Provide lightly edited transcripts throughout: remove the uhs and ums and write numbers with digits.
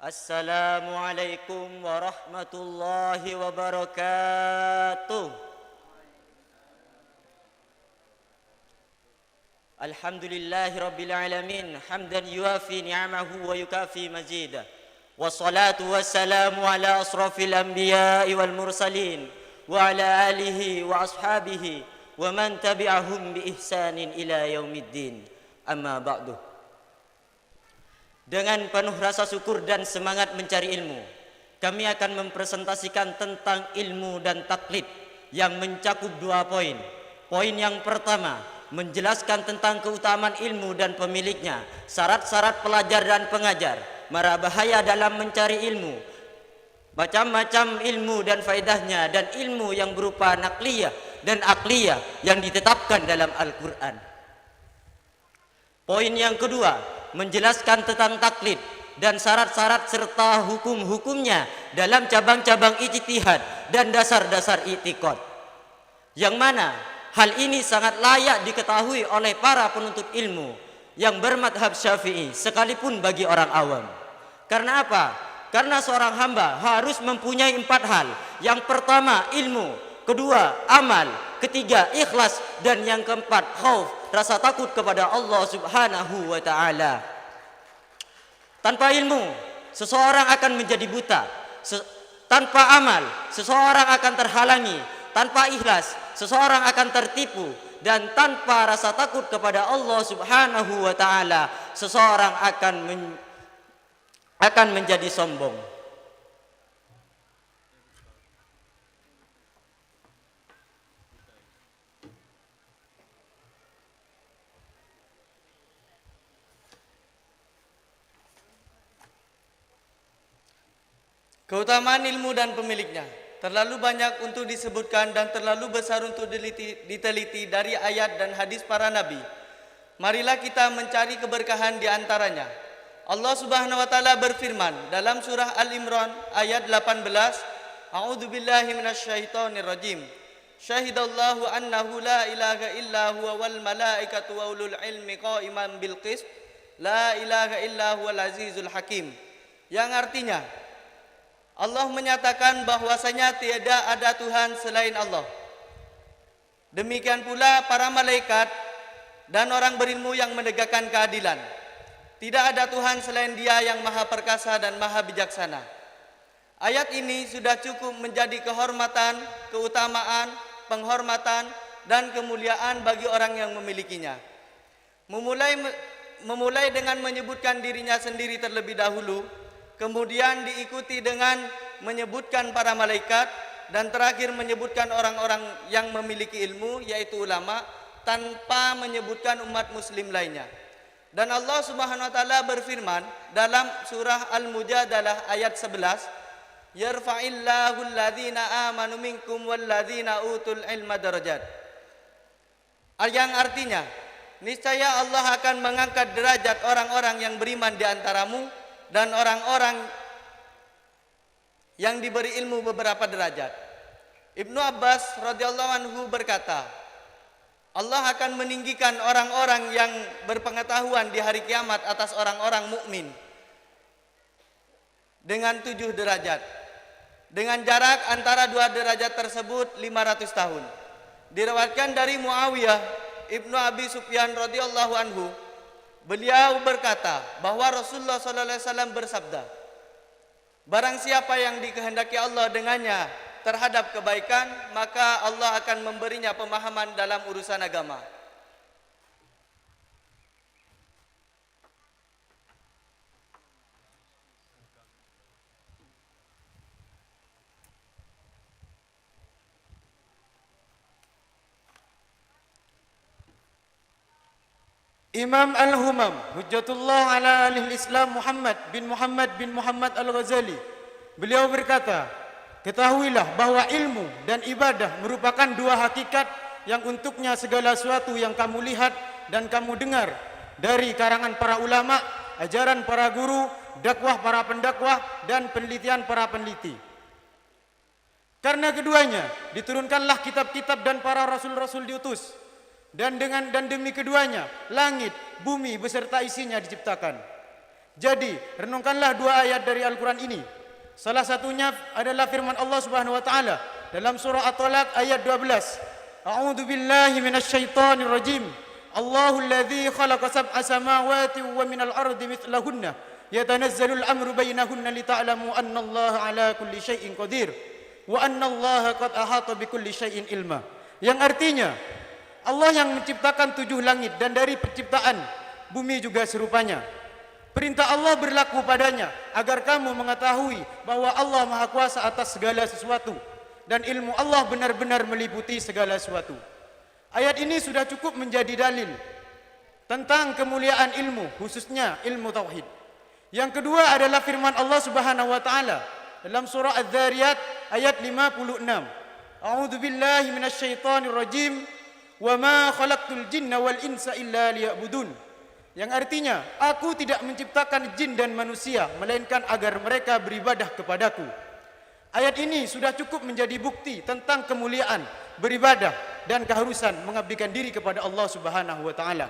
Assalamualaikum warahmatullahi wabarakatuh. Alhamdulillahi rabbil alamin, hamdan yuafi ni'amahu wa yukafi mazidah. Wassalatu wassalamu ala asrafil anbiya'i wal mursalin wa ala alihi wa ashabihi wa man tabi'ahum bi ihsanin ila yaumiddin. Amma ba'du. Dengan penuh rasa syukur dan semangat mencari ilmu, kami akan mempresentasikan tentang ilmu dan taklid yang mencakup 2 poin. Poin yang pertama, menjelaskan tentang keutamaan ilmu dan pemiliknya, syarat-syarat pelajar dan pengajar, mara bahaya dalam mencari ilmu, macam-macam ilmu dan faedahnya, dan ilmu yang berupa nakliyah dan akliyah yang ditetapkan dalam Al-Quran. Poin yang kedua, menjelaskan tentang taklid dan syarat-syarat serta hukum-hukumnya dalam cabang-cabang ijtihad dan dasar-dasar i'tiqad. Yang mana hal ini sangat layak diketahui oleh para penuntut ilmu yang bermadhab Syafi'i sekalipun bagi orang awam. Karena apa? Karena seorang hamba harus mempunyai 4 hal. Yang pertama ilmu, kedua amal, ketiga ikhlas, dan yang keempat khauf, rasa takut kepada Allah Subhanahu wa ta'ala. Tanpa ilmu seseorang akan menjadi buta, tanpa amal seseorang akan terhalangi, tanpa ikhlas seseorang akan tertipu, dan tanpa rasa takut kepada Allah Subhanahu wa ta'ala seseorang akan menjadi sombong. Keutamaan ilmu dan pemiliknya terlalu banyak untuk disebutkan dan terlalu besar untuk diteliti dari ayat dan hadis para nabi. Marilah kita mencari keberkahan di antaranya. Allah Subhanahu wa taala berfirman dalam surah Al-Imran ayat 18, A'udzubillahi minasyaitonir rajim. Syahidallahu annahu la ilaha illa huwa wal malaikatu wa ulul ilmi qa'iman bil qist. La ilaha illa huwal azizul hakim. Yang artinya Allah menyatakan bahwasanya tiada ada Tuhan selain Allah. Demikian pula para malaikat dan orang berilmu yang menegakkan keadilan. Tidak ada Tuhan selain Dia yang maha perkasa dan maha bijaksana. Ayat ini sudah cukup menjadi kehormatan, keutamaan, penghormatan, dan kemuliaan bagi orang yang memilikinya. Memulai dengan menyebutkan dirinya sendiri terlebih dahulu, kemudian diikuti dengan menyebutkan para malaikat, dan terakhir menyebutkan orang-orang yang memiliki ilmu yaitu ulama, tanpa menyebutkan umat muslim lainnya. Dan Allah Subhanahu wa taala berfirman dalam surah Al-Mujadalah ayat 11, yarfa'illahu alladhina amanu minkum walladhina utul ilma darajat. Yang artinya niscaya Allah akan mengangkat derajat orang-orang yang beriman di antaramu dan orang-orang yang diberi ilmu beberapa derajat. Ibnu Abbas radhiyallahu anhu berkata, Allah akan meninggikan orang-orang yang berpengetahuan di hari kiamat atas orang-orang mukmin dengan 7 derajat, dengan jarak antara 2 derajat tersebut 500 tahun. Diriwayatkan dari Muawiyah Ibnu Abi Sufyan radhiyallahu anhu, beliau berkata bahwa Rasulullah SAW bersabda, barang siapa yang dikehendaki Allah dengannya terhadap kebaikan, maka Allah akan memberinya pemahaman dalam urusan agama. Imam Al-Humam Hujjatullah ala ahli Islam Muhammad bin Muhammad Al-Ghazali, beliau berkata, ketahuilah bahwa ilmu dan ibadah merupakan 2 hakikat yang untuknya segala sesuatu yang kamu lihat dan kamu dengar dari karangan para ulama, ajaran para guru, dakwah para pendakwah, dan penelitian para peneliti. Karena keduanya diturunkanlah kitab-kitab dan para rasul-rasul diutus. Dan demi keduanya langit, bumi beserta isinya diciptakan. Jadi, renungkanlah dua ayat dari Al-Quran ini. Salah satunya adalah firman Allah Subhanahu wa taala dalam surah At-Talaq ayat 12. A'udzu billahi minasyaitonir rajim. Allahul ladzi khalaqa sab'a samawati wa minal ardi mithlahunna yatanazzalul amru bainahunna lita'lamu anna Allaha 'ala kulli syai'in qadir wa anna Allaha qad ahata bikulli syai'in ilma. Yang artinya Allah yang menciptakan 7 langit dan dari penciptaan bumi juga serupanya. Perintah Allah berlaku padanya agar kamu mengetahui bahwa Allah Maha Kuasa atas segala sesuatu dan ilmu Allah benar-benar meliputi segala sesuatu. Ayat ini sudah cukup menjadi dalil tentang kemuliaan ilmu, khususnya ilmu tauhid. Yang kedua adalah firman Allah Subhanahu wa taala dalam surah Az-Zariyat ayat 56. A'udzu billahi minasyaitonir rajim. Wa ma khalaqtul jinna wal insa illa liya'budun. Yang artinya, aku tidak menciptakan jin dan manusia melainkan agar mereka beribadah kepadaku. Ayat ini sudah cukup menjadi bukti tentang kemuliaan beribadah dan keharusan mengabdikan diri kepada Allah Subhanahu wa taala.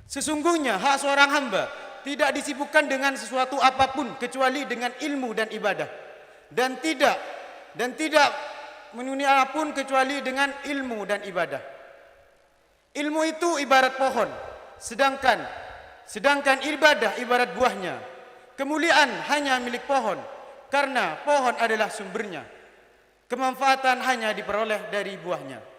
Sesungguhnya hak seorang hamba tidak disibukkan dengan sesuatu apapun kecuali dengan ilmu dan ibadah. Dan tidak menuni apapun kecuali dengan ilmu dan ibadah. Ilmu itu ibarat pohon, sedangkan ibadah ibarat buahnya. Kemuliaan hanya milik pohon karena pohon adalah sumbernya. Kemanfaatan hanya diperoleh dari buahnya.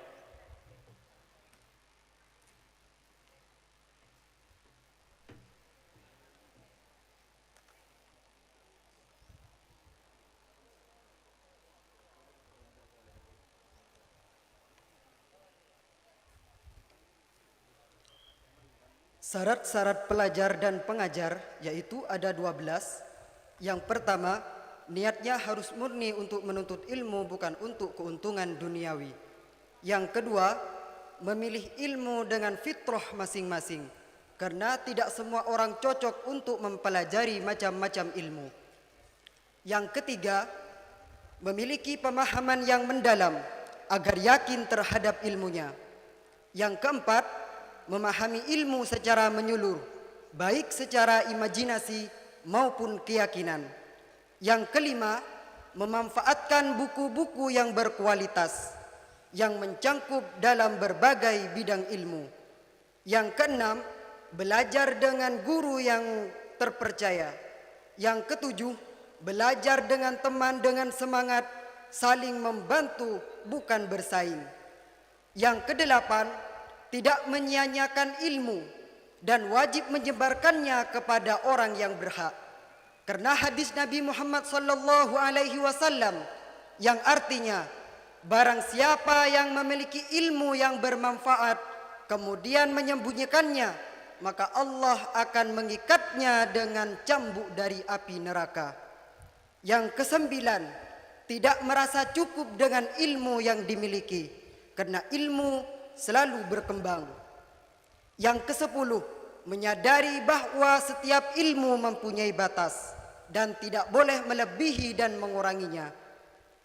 Syarat-syarat pelajar dan pengajar yaitu ada 12. Yang pertama, niatnya harus murni untuk menuntut ilmu, bukan untuk keuntungan duniawi. Yang kedua, memilih ilmu dengan fitrah masing-masing, karena tidak semua orang cocok untuk mempelajari macam-macam ilmu. Yang ketiga, memiliki pemahaman yang mendalam agar yakin terhadap ilmunya. Yang keempat, memahami ilmu secara menyeluruh, baik secara imajinasi maupun keyakinan. Yang kelima, memanfaatkan buku-buku yang berkualitas yang mencangkup dalam berbagai bidang ilmu. Yang keenam, belajar dengan guru yang terpercaya. Yang ketujuh, belajar dengan teman dengan semangat saling membantu, bukan bersaing. Yang kedelapan, tidak menyia-nyiakan ilmu dan wajib menyebarkannya kepada orang yang berhak. Karena hadis Nabi Muhammad sallallahu alaihi wasallam yang artinya, barang siapa yang memiliki ilmu yang bermanfaat kemudian menyembunyikannya, maka Allah akan mengikatnya dengan cambuk dari api neraka. Yang kesembilan, tidak merasa cukup dengan ilmu yang dimiliki, karena ilmu selalu berkembang. Yang kesepuluh, menyadari bahwa setiap ilmu mempunyai batas dan tidak boleh melebihi dan menguranginya.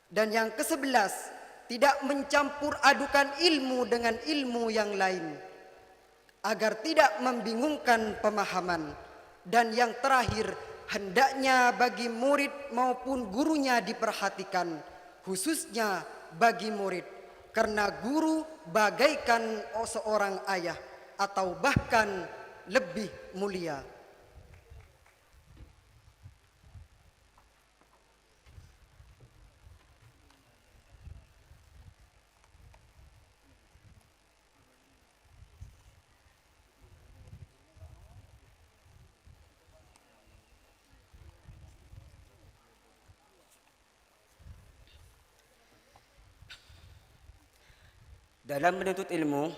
Dan yang kesebelas, tidak mencampur adukan ilmu dengan ilmu yang lain agar tidak membingungkan pemahaman. Dan yang terakhir, hendaknya bagi murid maupun gurunya diperhatikan, khususnya bagi murid, karena guru bagaikan seorang ayah atau bahkan lebih mulia. Dalam menuntut ilmu,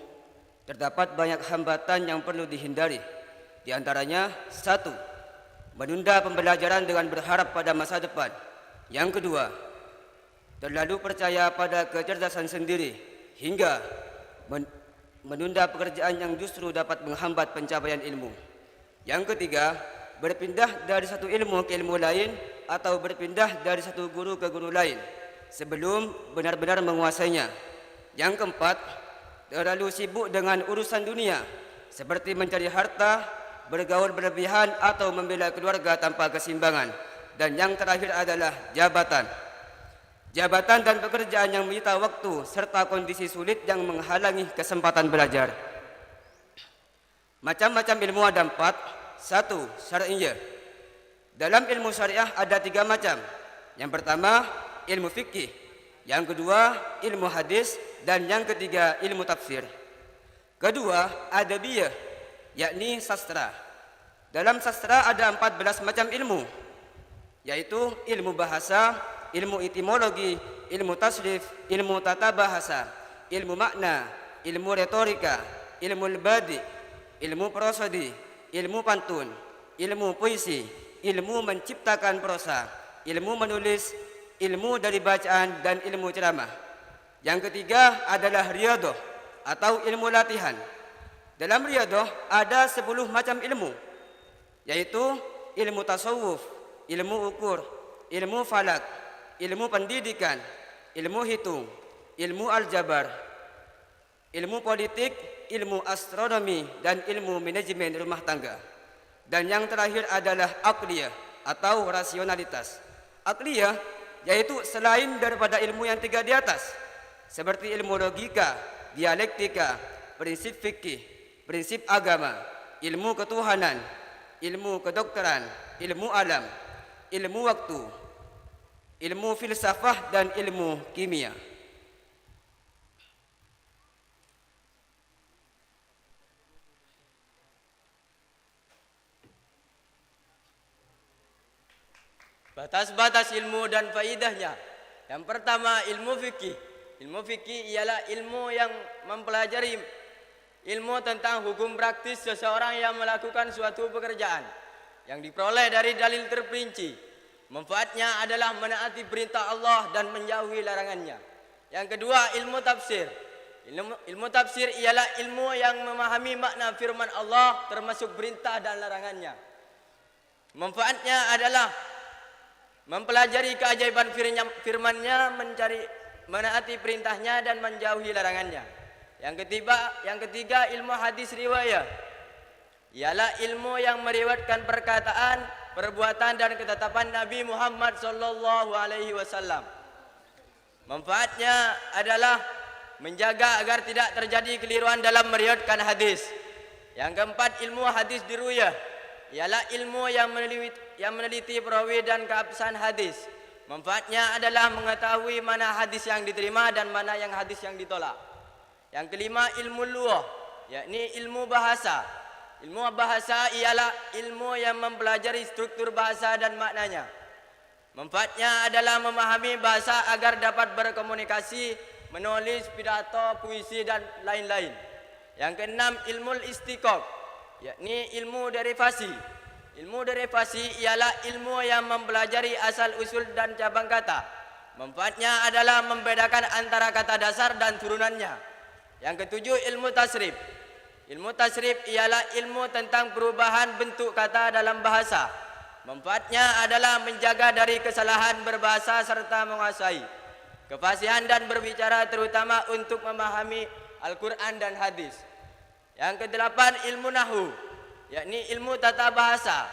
terdapat banyak hambatan yang perlu dihindari. Di antaranya, 1. Menunda pembelajaran dengan berharap pada masa depan. Yang kedua, terlalu percaya pada kecerdasan sendiri hingga menunda pekerjaan yang justru dapat menghambat pencapaian ilmu. Yang ketiga, berpindah dari satu ilmu ke ilmu lain atau berpindah dari satu guru ke guru lain sebelum benar-benar menguasainya. Yang keempat, terlalu sibuk dengan urusan dunia seperti mencari harta, bergaul berlebihan atau membela keluarga tanpa keseimbangan. Dan yang terakhir adalah jabatan. Jabatan dan pekerjaan yang menyita waktu serta kondisi sulit yang menghalangi kesempatan belajar. Macam-macam ilmu ada 4. 1. Syar'iyyah. Dalam ilmu syariah ada 3 macam. Yang pertama, ilmu fikih. Yang kedua, ilmu hadis. Dan yang ketiga, ilmu tafsir. Kedua, adabiyah, yakni sastra. Dalam sastra ada 14 macam ilmu, yaitu ilmu bahasa, ilmu etimologi, ilmu tasrif, ilmu tata bahasa, ilmu makna, ilmu retorika, ilmu badi, ilmu prosodi, ilmu pantun, ilmu puisi, ilmu menciptakan prosa, ilmu menulis, ilmu dari bacaan, dan ilmu ceramah. Yang ketiga adalah riyadhah atau ilmu latihan. Dalam riyadhah ada 10 macam ilmu, yaitu ilmu tasawuf, ilmu ukur, ilmu falak, ilmu pendidikan, ilmu hitung, ilmu aljabar, ilmu politik, ilmu astronomi, dan ilmu manajemen rumah tangga. Dan yang terakhir adalah aqliyah atau rasionalitas. Aqliyah yaitu selain daripada ilmu yang 3 di atas, seperti ilmu logika, dialektika, prinsip fikih, prinsip agama, ilmu ketuhanan, ilmu kedokteran, ilmu alam, ilmu waktu, ilmu filsafah, dan ilmu kimia. Batas-batas ilmu dan faidahnya. Yang pertama, ilmu fikih. Ilmu fikih ialah ilmu yang mempelajari ilmu tentang hukum praktis seseorang yang melakukan suatu pekerjaan yang diperoleh dari dalil terperinci. Manfaatnya adalah menaati perintah Allah dan menjauhi larangannya. Yang kedua, ilmu tafsir. Ilmu tafsir ialah ilmu yang memahami makna firman Allah termasuk perintah dan larangannya. Manfaatnya adalah mempelajari keajaiban firman-Nya, menaati perintahnya dan menjauhi larangannya. Yang ketiga ilmu hadis riwayah. Ialah ilmu yang meriwayatkan perkataan, perbuatan dan ketetapan Nabi Muhammad sallallahu alaihi wasallam. Manfaatnya adalah menjaga agar tidak terjadi keliruan dalam meriwayatkan hadis. Yang keempat, ilmu hadis diruyah. Ialah ilmu yang meneliti perawi dan keabsahan hadis. Manfaatnya adalah mengetahui mana hadis yang diterima dan mana yang hadis yang ditolak. Yang kelima, ilmu lughah, yakni ilmu bahasa. Ilmu bahasa ialah ilmu yang mempelajari struktur bahasa dan maknanya. Manfaatnya adalah memahami bahasa agar dapat berkomunikasi, menulis pidato, puisi dan lain-lain. Yang keenam, ilmu istiqaq, yakni ilmu derivasi. Ilmu derivasi ialah ilmu yang mempelajari asal usul dan cabang kata. Manfaatnya adalah membedakan antara kata dasar dan turunannya. Yang ketujuh, ilmu tasrif. Ilmu tasrif ialah ilmu tentang perubahan bentuk kata dalam bahasa. Manfaatnya adalah menjaga dari kesalahan berbahasa serta menguasai kefasihan dan berbicara, terutama untuk memahami Al-Quran dan hadis. Yang kedelapan, ilmu nahwu, yakni ilmu tata bahasa.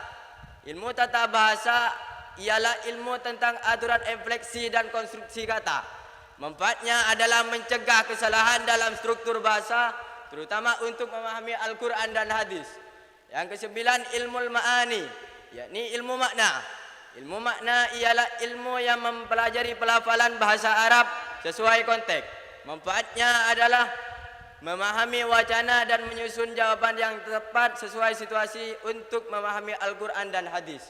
Ilmu tata bahasa ialah ilmu tentang aturan infleksi dan konstruksi kata. Manfaatnya adalah mencegah kesalahan dalam struktur bahasa, terutama untuk memahami Al-Quran dan hadis. Yang kesembilan, ilmu ma'ani, yakni ilmu makna. Ilmu makna ialah ilmu yang mempelajari pelafalan bahasa Arab sesuai konteks. Manfaatnya adalah memahami wacana dan menyusun jawaban yang tepat sesuai situasi untuk memahami Al-Quran dan hadis.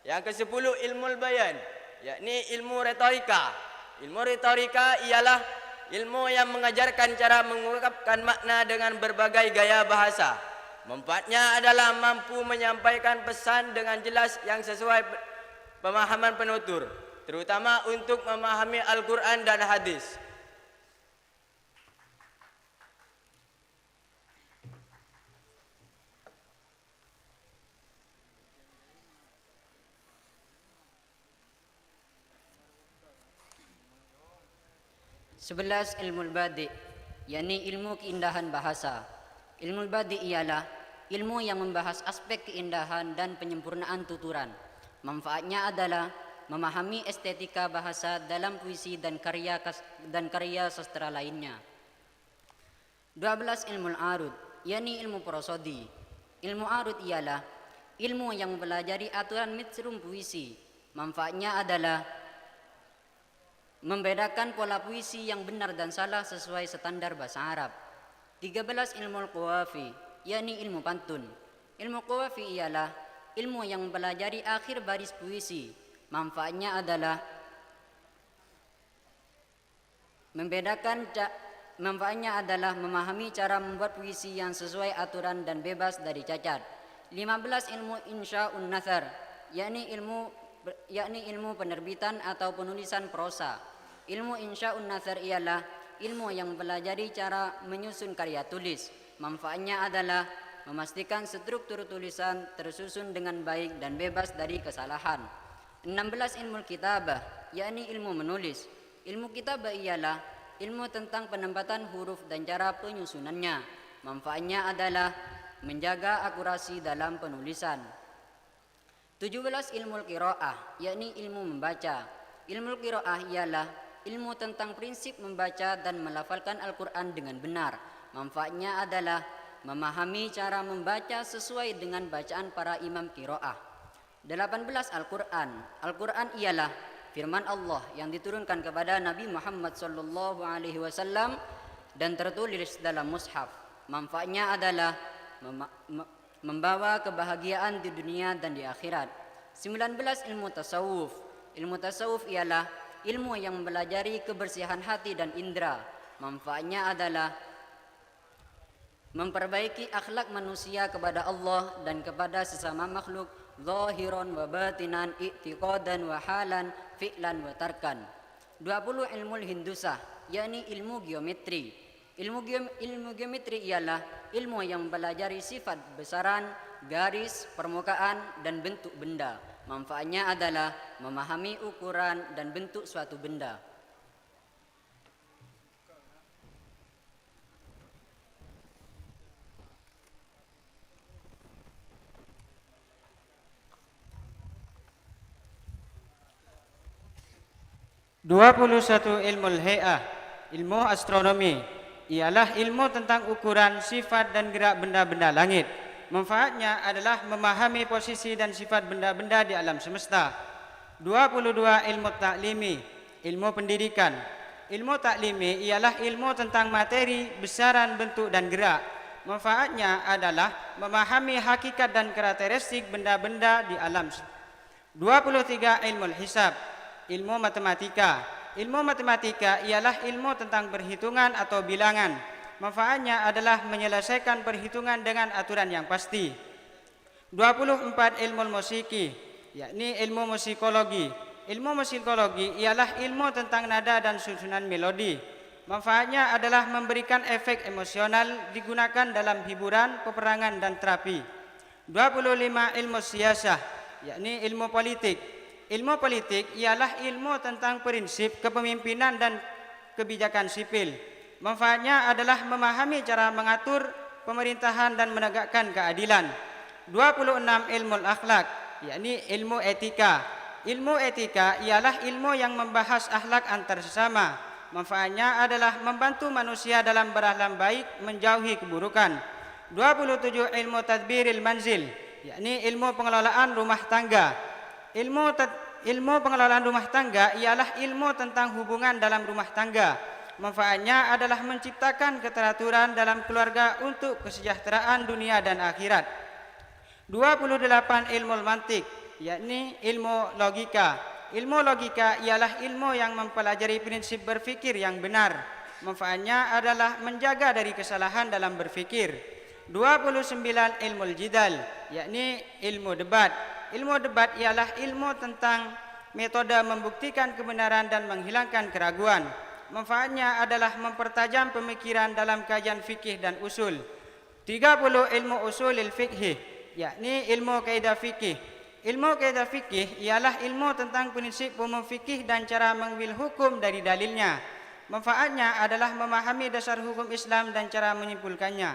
Yang kesepuluh, ilmu bayan, yakni ilmu retorika. Ilmu retorika ialah ilmu yang mengajarkan cara mengungkapkan makna dengan berbagai gaya bahasa. Manfaatnya adalah mampu menyampaikan pesan dengan jelas yang sesuai pemahaman penutur, terutama untuk memahami Al-Quran dan hadis. Ilmu badi, yakni ilmu keindahan bahasa. Ilmu badi ialah ilmu yang membahas aspek keindahan dan penyempurnaan tuturan. Manfaatnya adalah memahami estetika bahasa dalam puisi dan karya sastra lainnya. 12. Ilmu arud, yakni ilmu prosodi. Ilmu arud ialah ilmu yang mempelajari aturan metrum puisi. Manfaatnya adalah membedakan pola puisi yang benar dan salah sesuai standar bahasa Arab. 13. Ilmu qawafi, yakni ilmu pantun. Ilmu qawafi ialah ilmu yang mempelajari akhir baris puisi. Manfaatnya adalah memahami cara membuat puisi yang sesuai aturan dan bebas dari cacat. 15. Ilmu insya'un nathar, yakni ilmu penerbitan atau penulisan prosa. Ilmu insya'un nathar ialah ilmu yang mempelajari cara menyusun karya tulis. Manfaatnya adalah memastikan struktur tulisan tersusun dengan baik dan bebas dari kesalahan. 16. Ilmu kitabah, yakni ilmu menulis. Ilmu kitabah ialah ilmu tentang penempatan huruf dan cara penyusunannya. Manfaatnya adalah menjaga akurasi dalam penulisan. 17. Ilmu qiraah, yakni ilmu membaca. Ilmu qiraah ialah ilmu tentang prinsip membaca dan melafalkan Al-Quran dengan benar. Manfaatnya adalah memahami cara membaca sesuai dengan bacaan para imam qiraah. 18. Al-Quran. Al-Quran ialah firman Allah yang diturunkan kepada Nabi Muhammad SAW dan tertulis dalam mushaf. Manfaatnya adalah membawa kebahagiaan di dunia dan di akhirat. 19. Ilmu tasawuf. Ilmu tasawuf ialah ilmu yang mempelajari kebersihan hati dan indera. Manfaatnya adalah memperbaiki akhlak manusia kepada Allah dan kepada sesama makhluk, zahiran wa batinan, i'tiqadan wa halan, fi'lan wa tarkan. 20. Ilmu hindusah, yakni ilmu geometri. Ilmu geometri ialah ilmu yang mempelajari sifat besaran, garis, permukaan, dan bentuk benda. Manfaatnya adalah memahami ukuran dan bentuk suatu benda. Dua puluh satu. Ilmu hay'ah, ilmu astronomi, ialah ilmu tentang ukuran, sifat dan gerak benda-benda langit. Manfaatnya adalah memahami posisi dan sifat benda-benda di alam semesta. 22. Ilmu taklimi, ilmu pendidikan. Ilmu taklimi ialah ilmu tentang materi, besaran, bentuk dan gerak. Manfaatnya adalah memahami hakikat dan karakteristik benda-benda di alam. 23. Ilmu hisab, ilmu matematika. Ilmu matematika ialah ilmu tentang perhitungan atau bilangan. Manfaatnya adalah menyelesaikan perhitungan dengan aturan yang pasti. 24. Ilmu musiki, yakni ilmu musikologi. Ilmu musikologi ialah ilmu tentang nada dan susunan melodi. Manfaatnya adalah memberikan efek emosional, digunakan dalam hiburan, peperangan dan terapi. 25. Ilmu siasah, yakni ilmu politik. Ilmu politik ialah ilmu tentang prinsip kepemimpinan dan kebijakan sipil. Manfaatnya adalah memahami cara mengatur pemerintahan dan menegakkan keadilan. 26. Ilmu akhlak, yakni ilmu etika. Ilmu etika ialah ilmu yang membahas akhlak antar sesama. Manfaatnya adalah membantu manusia dalam berakhlak baik, menjauhi keburukan. 27. Ilmu tadbiril manzil, yakni ilmu pengelolaan rumah tangga. Ilmu pengelolaan rumah tangga ialah ilmu tentang hubungan dalam rumah tangga. Manfaatnya adalah menciptakan keteraturan dalam keluarga untuk kesejahteraan dunia dan akhirat. 28. Ilmu mantik, yakni ilmu logika. Ilmu logika ialah ilmu yang mempelajari prinsip berfikir yang benar. Manfaatnya adalah menjaga dari kesalahan dalam berfikir. 29. Ilmu jidal, yakni ilmu debat. Ilmu debat ialah ilmu tentang metode membuktikan kebenaran dan menghilangkan keraguan. Manfaatnya adalah mempertajam pemikiran dalam kajian fikih dan usul. 30. Ilmu usulil fikih, yakni ilmu kaidah fikih. Ilmu kaidah fikih ialah ilmu tentang prinsip umum fikih dan cara mengambil hukum dari dalilnya. Manfaatnya adalah memahami dasar hukum Islam dan cara menyimpulkannya.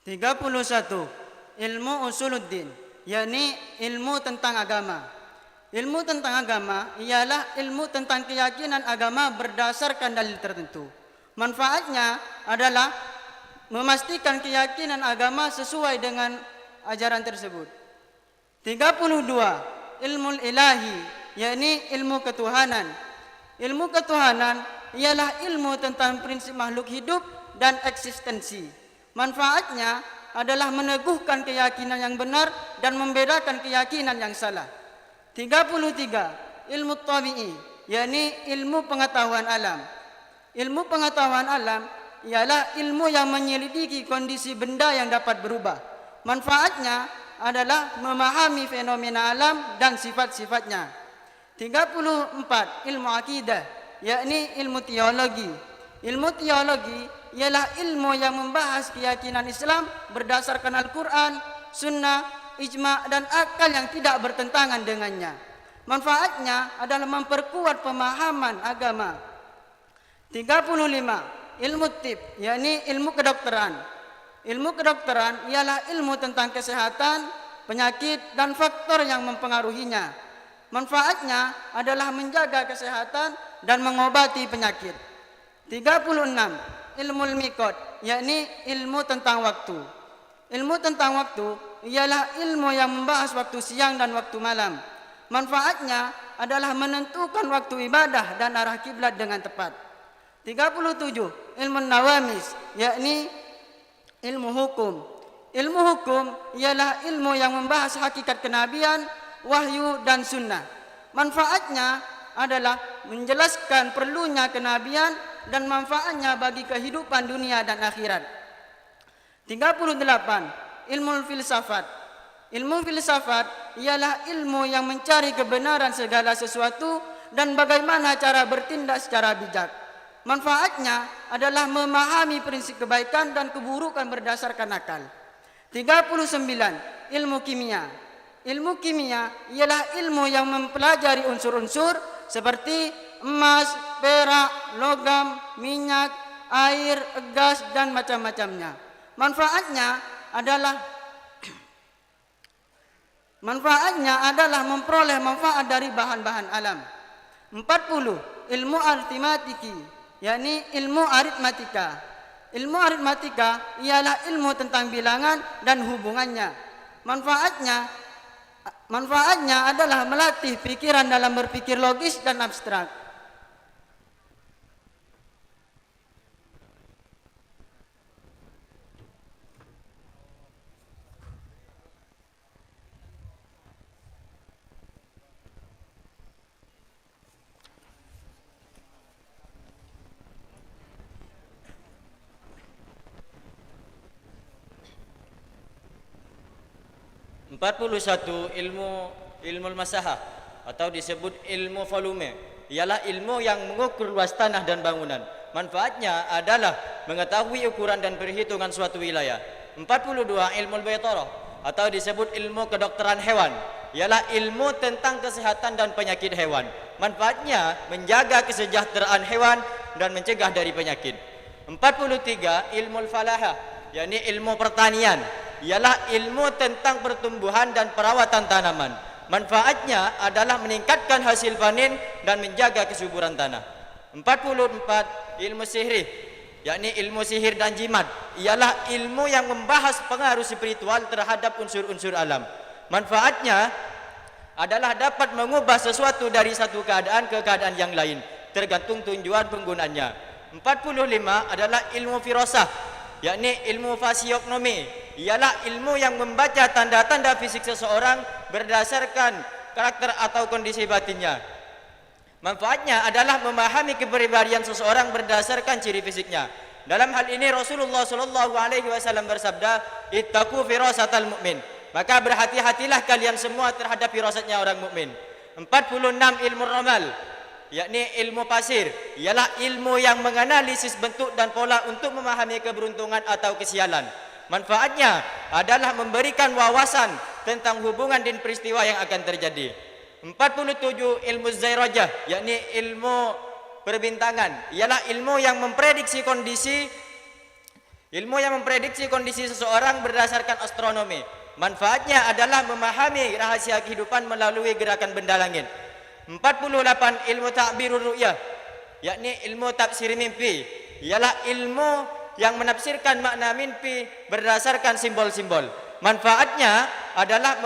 31. Ilmu usuluddin, yakni ilmu tentang agama. Ilmu tentang agama ialah ilmu tentang keyakinan agama berdasarkan dalil tertentu. Manfaatnya adalah memastikan keyakinan agama sesuai dengan ajaran tersebut. 32. Ilmu ilahi, yakni ilmu ketuhanan. Ilmu ketuhanan ialah ilmu tentang prinsip makhluk hidup dan eksistensi. Manfaatnya adalah meneguhkan keyakinan yang benar dan membedakan keyakinan yang salah. 33. Ilmu tabi'i, yakni ilmu pengetahuan alam. Ilmu pengetahuan alam ialah ilmu yang menyelidiki kondisi benda yang dapat berubah. Manfaatnya adalah memahami fenomena alam dan sifat-sifatnya. 34. Ilmu akidah, yakni ilmu teologi. Ilmu teologi ialah ilmu yang membahas keyakinan Islam berdasarkan Al-Quran, Sunnah, ijma' dan akal yang tidak bertentangan dengannya. Manfaatnya adalah memperkuat pemahaman agama. 35. Ilmu tib, yakni ilmu kedokteran. Ilmu kedokteran ialah ilmu tentang kesehatan, penyakit dan faktor yang mempengaruhinya. Manfaatnya adalah menjaga kesehatan dan mengobati penyakit. 36. Ilmu mikot, yakni ilmu tentang waktu. Ilmu tentang waktu ialah ilmu yang membahas waktu siang dan waktu malam. Manfaatnya adalah menentukan waktu ibadah dan arah kiblat dengan tepat. 37. Ilmu nawamis, yakni ilmu hukum. Ilmu hukum ialah ilmu yang membahas hakikat kenabian, wahyu dan sunnah. Manfaatnya adalah menjelaskan perlunya kenabian dan manfaatnya bagi kehidupan dunia dan akhirat. 38. Ilmu filsafat. Ilmu filsafat ialah ilmu yang mencari kebenaran segala sesuatu dan bagaimana cara bertindak secara bijak. Manfaatnya adalah memahami prinsip kebaikan dan keburukan berdasarkan akal. 39. Ilmu kimia. Ilmu kimia ialah ilmu yang mempelajari unsur-unsur seperti emas, perak, logam, minyak, air, gas dan macam-macamnya. Manfaatnya adalah memperoleh manfaat dari bahan-bahan alam. 40. Ilmu aritmatiki, yakni ilmu aritmatika. Ilmu aritmatika ialah ilmu tentang bilangan dan hubungannya. Manfaatnya adalah melatih pikiran dalam berpikir logis dan abstrak. 41. Ilmu masahah atau disebut ilmu volume ialah ilmu yang mengukur luas tanah dan bangunan. Manfaatnya adalah mengetahui ukuran dan perhitungan suatu wilayah. 42. Ilmu baitarah atau disebut ilmu kedokteran hewan ialah ilmu tentang kesehatan dan penyakit hewan. Manfaatnya menjaga kesejahteraan hewan dan mencegah dari penyakit. 43. Ilmu falahah, yakni ilmu pertanian ialah ilmu tentang pertumbuhan dan perawatan tanaman. Manfaatnya adalah meningkatkan hasil panen dan menjaga kesuburan tanah. 44. Ilmu sihir, yakni ilmu sihir dan jimat ialah ilmu yang membahas pengaruh spiritual terhadap unsur-unsur alam. Manfaatnya adalah dapat mengubah sesuatu dari satu keadaan ke keadaan yang lain tergantung tujuan penggunaannya. 45 adalah ilmu firasah, yakni ilmu fasiognomi ialah ilmu yang membaca tanda-tanda fisik seseorang berdasarkan karakter atau kondisi batinnya. Manfaatnya adalah memahami kepribadian seseorang berdasarkan ciri fisiknya. Dalam hal ini Rasulullah SAW bersabda, "Ittaqu firasatal mu'min." Maka berhati-hatilah kalian semua terhadap firasatnya orang mukmin. 46. Ilmu ramal, yakni ilmu pasir ialah ilmu yang menganalisis bentuk dan pola untuk memahami keberuntungan atau kesialan. Manfaatnya adalah memberikan wawasan tentang hubungan dan peristiwa yang akan terjadi. 47. Ilmu zairajah, yakni ilmu perbintangan ialah ilmu yang memprediksi kondisi Ilmu yang memprediksi kondisi seseorang berdasarkan astronomi. Manfaatnya adalah memahami rahasia kehidupan melalui gerakan benda langit. 48 ilmu ta'birur ru'yah, yakni ilmu tafsir mimpi, ialah ilmu yang menafsirkan makna mimpi berdasarkan simbol-simbol. Manfaatnya adalah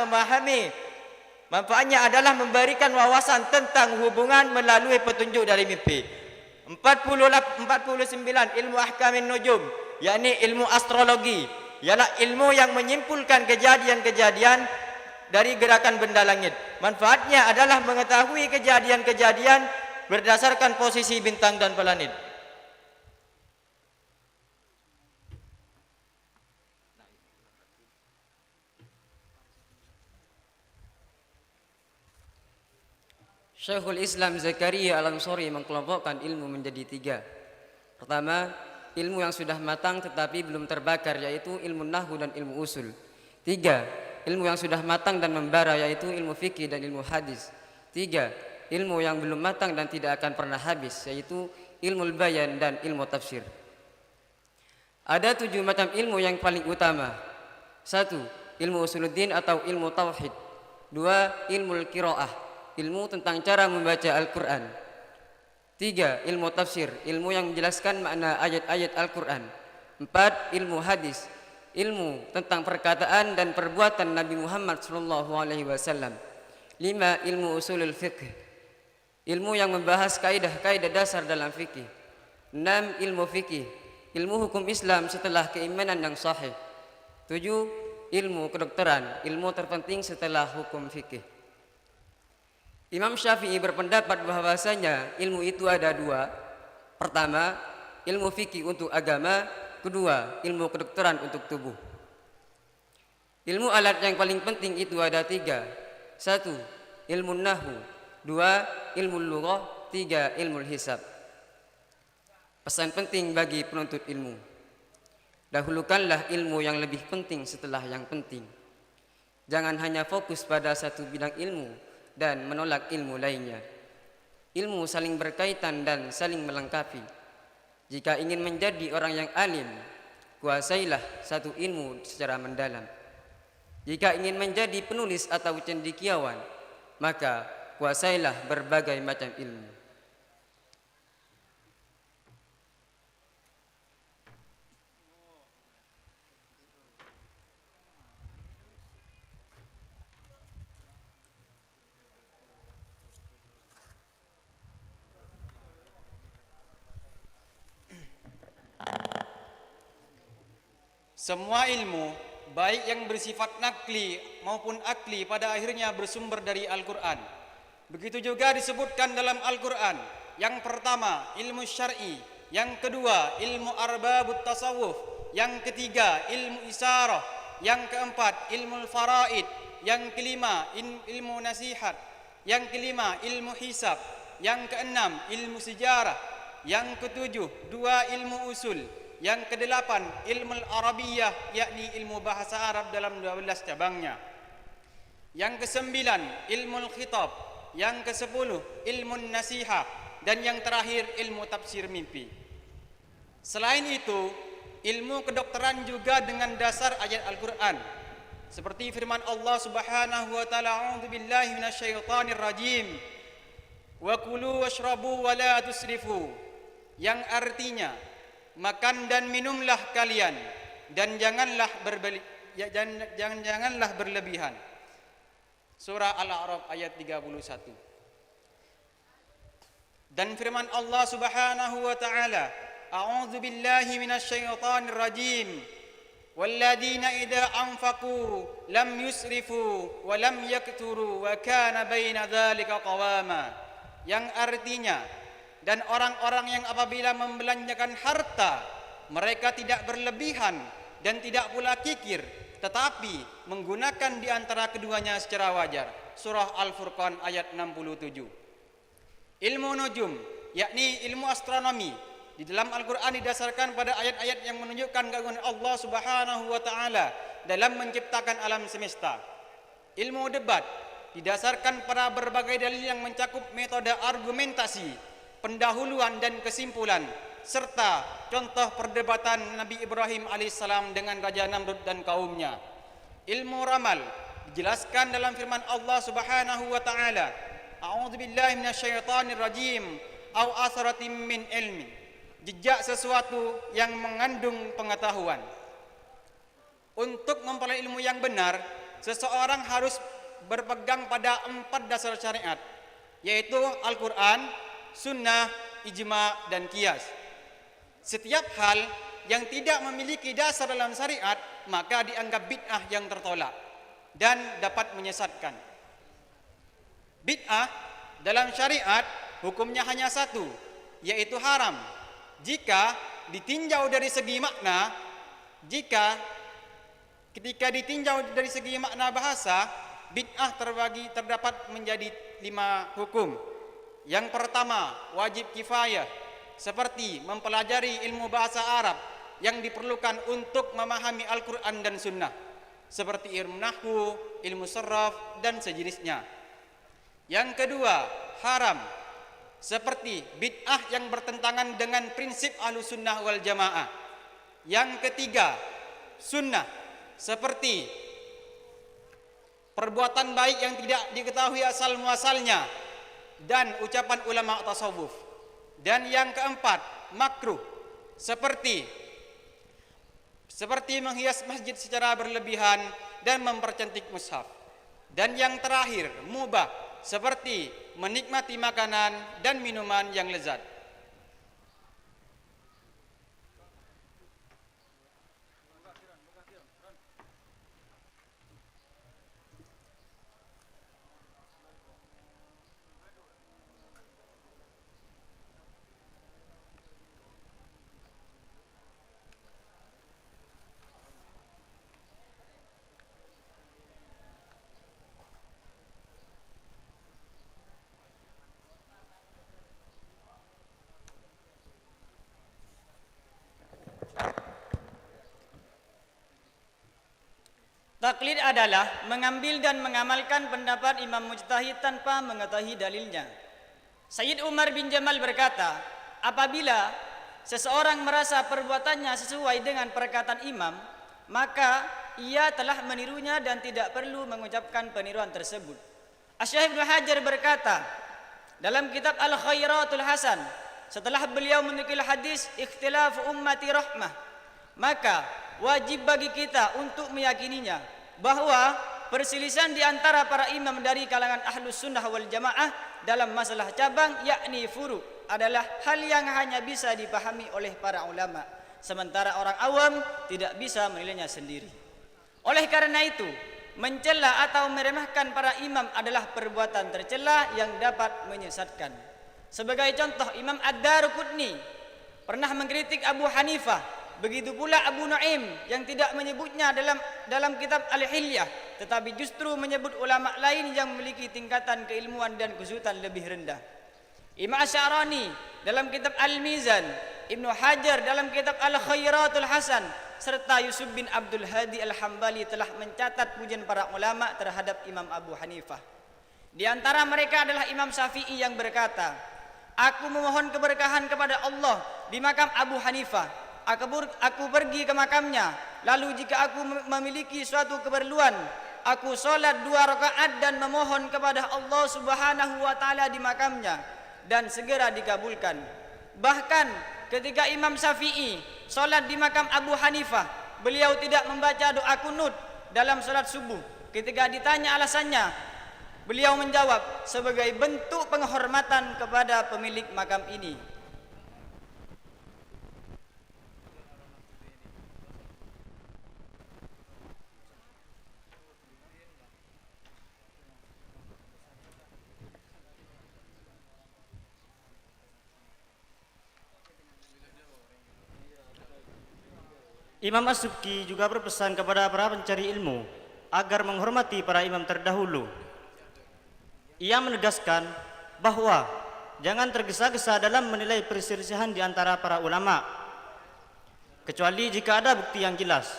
memberikan wawasan tentang hubungan melalui petunjuk dari mimpi. 49 ilmu ahkamin nujum, yakni ilmu astrologi, ialah ilmu yang menyimpulkan kejadian-kejadian dari gerakan benda langit. Manfaatnya adalah mengetahui kejadian-kejadian berdasarkan posisi bintang dan planet. Syekhul Islam Zakaria Al-Ansari mengkelompokkan ilmu menjadi 3. Pertama, ilmu yang sudah matang tetapi belum terbakar, yaitu ilmu nahwu dan ilmu usul. 3, ilmu yang sudah matang dan membara, yaitu ilmu fikih dan ilmu hadis. 3, ilmu yang belum matang dan tidak akan pernah habis, yaitu ilmu bayan dan ilmu tafsir. Ada 7 macam ilmu yang paling utama. 1, ilmu usuluddin atau ilmu tauhid. 2, ilmu qiraah, ilmu tentang cara membaca Al-Quran. 3, ilmu tafsir, ilmu yang menjelaskan makna ayat-ayat Al-Quran. 4, ilmu hadis, ilmu tentang perkataan dan perbuatan Nabi Muhammad SAW. 5, ilmu usulul fiqh, ilmu yang membahas kaidah-kaidah dasar dalam fikih. 6, ilmu fikih, ilmu hukum Islam setelah keimanan yang sahih. 7, ilmu kedokteran, ilmu terpenting setelah hukum fikih. Imam Syafi'i berpendapat bahwasanya ilmu itu ada 2. Pertama, ilmu fikih untuk agama. Kedua, ilmu kedokteran untuk tubuh. Ilmu alat yang paling penting itu ada 3. 1, ilmu nahwu. 2, ilmu lughah. 3, ilmu hisab. Pesan penting bagi penuntut ilmu: dahulukanlah ilmu yang lebih penting setelah yang penting. Jangan hanya fokus pada satu bidang ilmu dan menolak ilmu lainnya. Ilmu saling berkaitan dan saling melengkapi. Jika ingin menjadi orang yang alim, kuasailah satu ilmu secara mendalam. Jika ingin menjadi penulis atau cendekiawan, maka kuasailah berbagai macam ilmu. Semua ilmu, baik yang bersifat nakli maupun akli, pada akhirnya bersumber dari Al-Quran. Begitu juga disebutkan dalam Al-Quran. Yang pertama, ilmu syar'i. Yang kedua, ilmu arbabut tasawuf. Yang ketiga, ilmu isarah. Yang keempat, ilmu faraid. Yang kelima, ilmu nasihat. Yang kelima, ilmu hisab. Yang keenam, ilmu sejarah. Yang ketujuh, 2 ilmu usul. Yang kedelapan, ilmu Arabiyah, yakni ilmu bahasa Arab dalam 12 cabangnya. Yang kesembilan, ilmu khitab. Yang kesepuluh, ilmu nasihah. Dan yang terakhir, ilmu tafsir mimpi. Selain itu, ilmu kedokteran juga dengan dasar ayat Al-Quran. Seperti firman Allah Subhanahu wa ta'ala, "A'udzu billahi minasyaitonir rajim. Wa kulu washrabu wa la tusrifu." Yang artinya, makan dan minumlah kalian dan janganlah berlebihan. Surah Al-A'raf ayat 31. Dan firman Allah Subhanahu wa ta'ala, "A'udzu billahi minasyaitonir rajim. Walladzina idza anfaqu lam yusrifu wa lam yakturu wa kana baina dzalika qawama." Yang artinya, dan orang-orang yang apabila membelanjakan harta, mereka tidak berlebihan dan tidak pula kikir, tetapi menggunakan di antara keduanya secara wajar. Surah Al-Furqan ayat 67. Ilmu nujum, yakni ilmu astronomi, di dalam Al-Quran didasarkan pada ayat-ayat yang menunjukkan keagungan Allah Subhanahu wa ta'ala dalam menciptakan alam semesta. Ilmu debat didasarkan pada berbagai dalil yang mencakup metode argumentasi, pendahuluan dan kesimpulan, serta contoh perdebatan Nabi Ibrahim alaihissalam dengan Raja Namrud dan kaumnya. Ilmu ramal dijelaskan dalam firman Allah Subhanahu wa taala, A'udzubillahi minasyaitonir rajim, au asaratim min ilmin. Jejak sesuatu yang mengandung pengetahuan. Untuk memperoleh ilmu yang benar, seseorang harus berpegang pada 4 dasar syariat, yaitu Al-Quran, Sunnah, Ijma, dan Qiyas. Setiap hal yang tidak memiliki dasar dalam syariat maka dianggap bid'ah yang tertolak dan dapat menyesatkan. Bid'ah dalam syariat hukumnya hanya satu, yaitu haram. Jika ditinjau dari segi makna, ketika ditinjau dari segi makna bahasa, bid'ah terdapat menjadi 5 hukum. Yang pertama, wajib kifayah, seperti mempelajari ilmu bahasa Arab yang diperlukan untuk memahami Al-Quran dan Sunnah, seperti ilmu nahwu, ilmu saraf, dan sejenisnya. Yang kedua, haram, seperti bid'ah yang bertentangan dengan prinsip Ahlussunnah wal Jamaah. Yang ketiga, sunnah, seperti perbuatan baik yang tidak diketahui asal muasalnya dan ucapan ulama tasawuf. Dan yang keempat, makruh, seperti menghias masjid secara berlebihan dan mempercantik mushaf. Dan yang terakhir, mubah, seperti menikmati makanan dan minuman yang lezat. Taklid adalah mengambil dan mengamalkan pendapat imam mujtahid tanpa mengetahui dalilnya. Sayyid Umar bin Jamal berkata, apabila seseorang merasa perbuatannya sesuai dengan perkataan imam, maka ia telah menirunya dan tidak perlu mengucapkan peniruan tersebut. Asy-Syaikh Ibnu Hajar berkata dalam kitab Al-Khairatul Hasan, setelah beliau menukil hadis ikhtilafu ummati rahmah, maka wajib bagi kita untuk meyakininya bahwa perselisihan di antara para imam dari kalangan Ahlus Sunnah wal Jamaah dalam masalah cabang yakni furu adalah hal yang hanya bisa dipahami oleh para ulama, sementara orang awam tidak bisa menilainya sendiri. Oleh karena itu, mencela atau meremehkan para imam adalah perbuatan tercela yang dapat menyesatkan. Sebagai contoh, Imam Ad-Daruqutni pernah mengkritik Abu Hanifah. Begitu pula Abu Nuaim yang tidak menyebutnya dalam kitab Al-Hilyah, tetapi justru menyebut ulama lain yang memiliki tingkatan keilmuan dan kesulitan lebih rendah. Imam Asy'arani dalam kitab Al-Mizan, Ibnu Hajar dalam kitab Al-Khairatul Hasan, serta Yusuf bin Abdul Hadi Al-Hambali telah mencatat pujian para ulama terhadap Imam Abu Hanifah. Di antara mereka adalah Imam Syafi'i yang berkata, aku memohon keberkahan kepada Allah di makam Abu Hanifah. Aku pergi ke makamnya, lalu jika aku memiliki suatu keperluan, aku sholat 2 rakaat dan memohon kepada Allah Subhanahu wa taala di makamnya, dan segera dikabulkan. Bahkan ketika Imam Syafi'i sholat di makam Abu Hanifah, beliau tidak membaca doa kunut dalam sholat subuh. Ketika ditanya alasannya, beliau menjawab, sebagai bentuk penghormatan kepada pemilik makam ini. Imam As-Subki juga berpesan kepada para pencari ilmu agar menghormati para imam terdahulu. Ia menegaskan bahwa jangan tergesa-gesa dalam menilai perselisihan di antara para ulama, kecuali jika ada bukti yang jelas.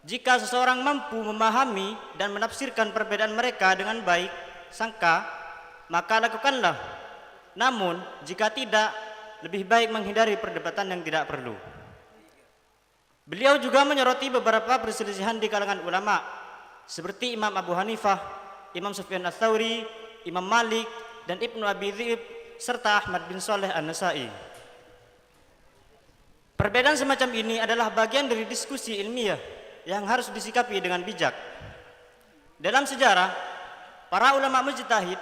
Jika seseorang mampu memahami dan menafsirkan perbedaan mereka dengan baik sangka, maka lakukanlah. Namun jika tidak, lebih baik menghindari perdebatan yang tidak perlu. Beliau juga menyoroti beberapa perselisihan di kalangan ulama seperti Imam Abu Hanifah, Imam Sufyan Ats-Tsauri, Imam Malik, dan Ibnu Abi Dhi'b serta Ahmad bin Shalih An-Nasa'i. Perbedaan semacam ini adalah bagian dari diskusi ilmiah yang harus disikapi dengan bijak. Dalam sejarah, para ulama mujtahid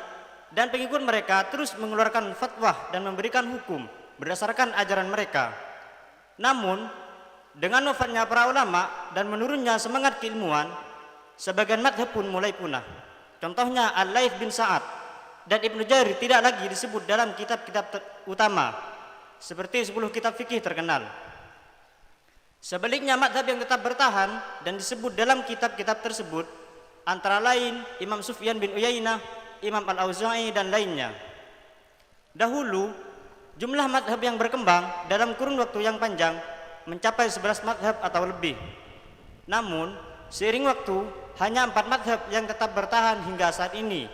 dan pengikut mereka terus mengeluarkan fatwa dan memberikan hukum berdasarkan ajaran mereka. Namun, dengan wafatnya para ulama dan menurunnya semangat keilmuan, sebagian madhab pun mulai punah. Contohnya Al-Laits bin Sa'ad dan Ibnu Jarir tidak lagi disebut dalam kitab-kitab utama seperti 10 kitab fikih terkenal. Sebaliknya madhab yang tetap bertahan dan disebut dalam kitab-kitab tersebut antara lain Imam Sufyan bin Uyainah, Imam Al-Auza'i dan lainnya. Dahulu jumlah madhab yang berkembang dalam kurun waktu yang panjang mencapai 11 madhab atau lebih. Namun seiring waktu hanya 4 madhab yang tetap bertahan hingga saat ini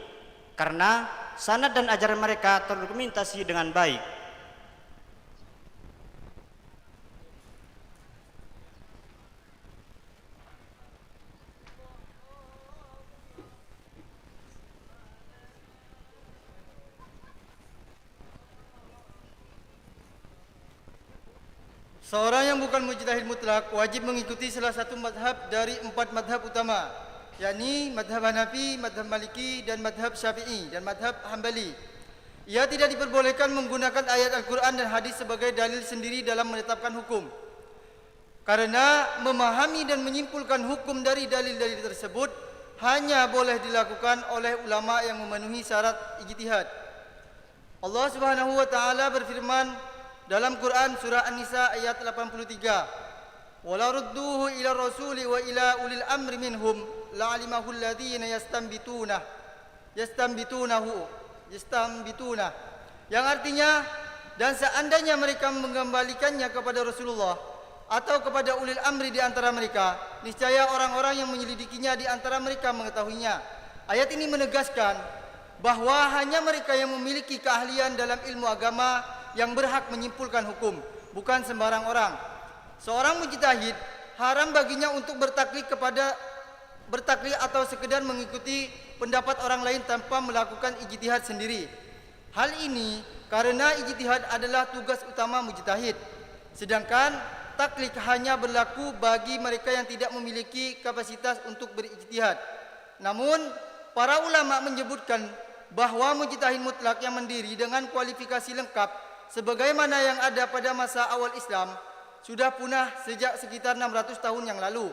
karena sanad dan ajaran mereka terdokumentasi dengan baik. Seorang yang bukan mujtahid mutlak wajib mengikuti salah satu madhab dari 4 madhab utama, yakni madhab Hanafi, madhab Maliki, dan madhab Syafi'i, dan madhab Hambali. Ia tidak diperbolehkan menggunakan ayat Al-Quran dan hadis sebagai dalil sendiri dalam menetapkan hukum, karena memahami dan menyimpulkan hukum dari dalil-dalil tersebut hanya boleh dilakukan oleh ulama yang memenuhi syarat ijtihad. Allah Subhanahu wa taala berfirman dalam Quran surah An-Nisa ayat 83, "Wala rudduhu ila rasuli wa ila ulil amri minhum la'alimahu alladhina yastanbituna." Yang artinya, dan seandainya mereka mengembalikannya kepada Rasulullah atau kepada ulil amri di antara mereka, niscaya orang-orang yang menyelidikinya di antara mereka mengetahuinya. Ayat ini menegaskan bahwa hanya mereka yang memiliki keahlian dalam ilmu agama yang berhak menyimpulkan hukum, bukan sembarang orang. Seorang mujtahid haram baginya untuk bertaklid atau sekedar mengikuti pendapat orang lain tanpa melakukan ijtihad sendiri. Hal ini karena ijtihad adalah tugas utama mujtahid, sedangkan taklid hanya berlaku bagi mereka yang tidak memiliki kapasitas untuk berijtihad. Namun, para ulama menyebutkan bahwa mujtahid mutlak yang mandiri dengan kualifikasi lengkap sebagaimana yang ada pada masa awal Islam sudah punah sejak sekitar 600 tahun yang lalu.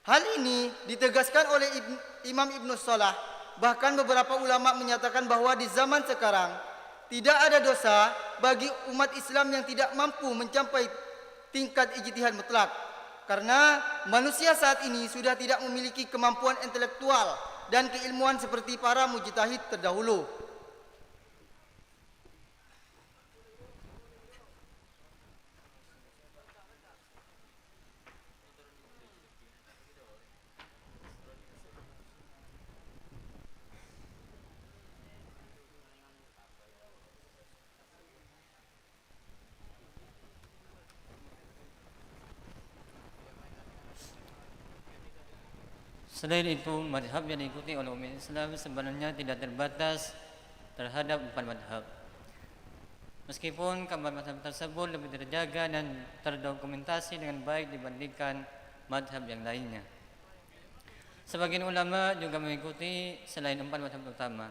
Hal ini ditegaskan oleh Imam Ibnu Salah. Bahkan beberapa ulama menyatakan bahwa di zaman sekarang tidak ada dosa bagi umat Islam yang tidak mampu mencapai tingkat ijtihad mutlak, karena manusia saat ini sudah tidak memiliki kemampuan intelektual dan keilmuan seperti para mujtahid terdahulu. Selain itu, madhab yang diikuti oleh umat Islam sebenarnya tidak terbatas terhadap 4 madhab. Meskipun keempat madhab tersebut lebih terjaga dan terdokumentasi dengan baik dibandingkan madhab yang lainnya. Sebagian ulama juga mengikuti selain 4 madhab utama,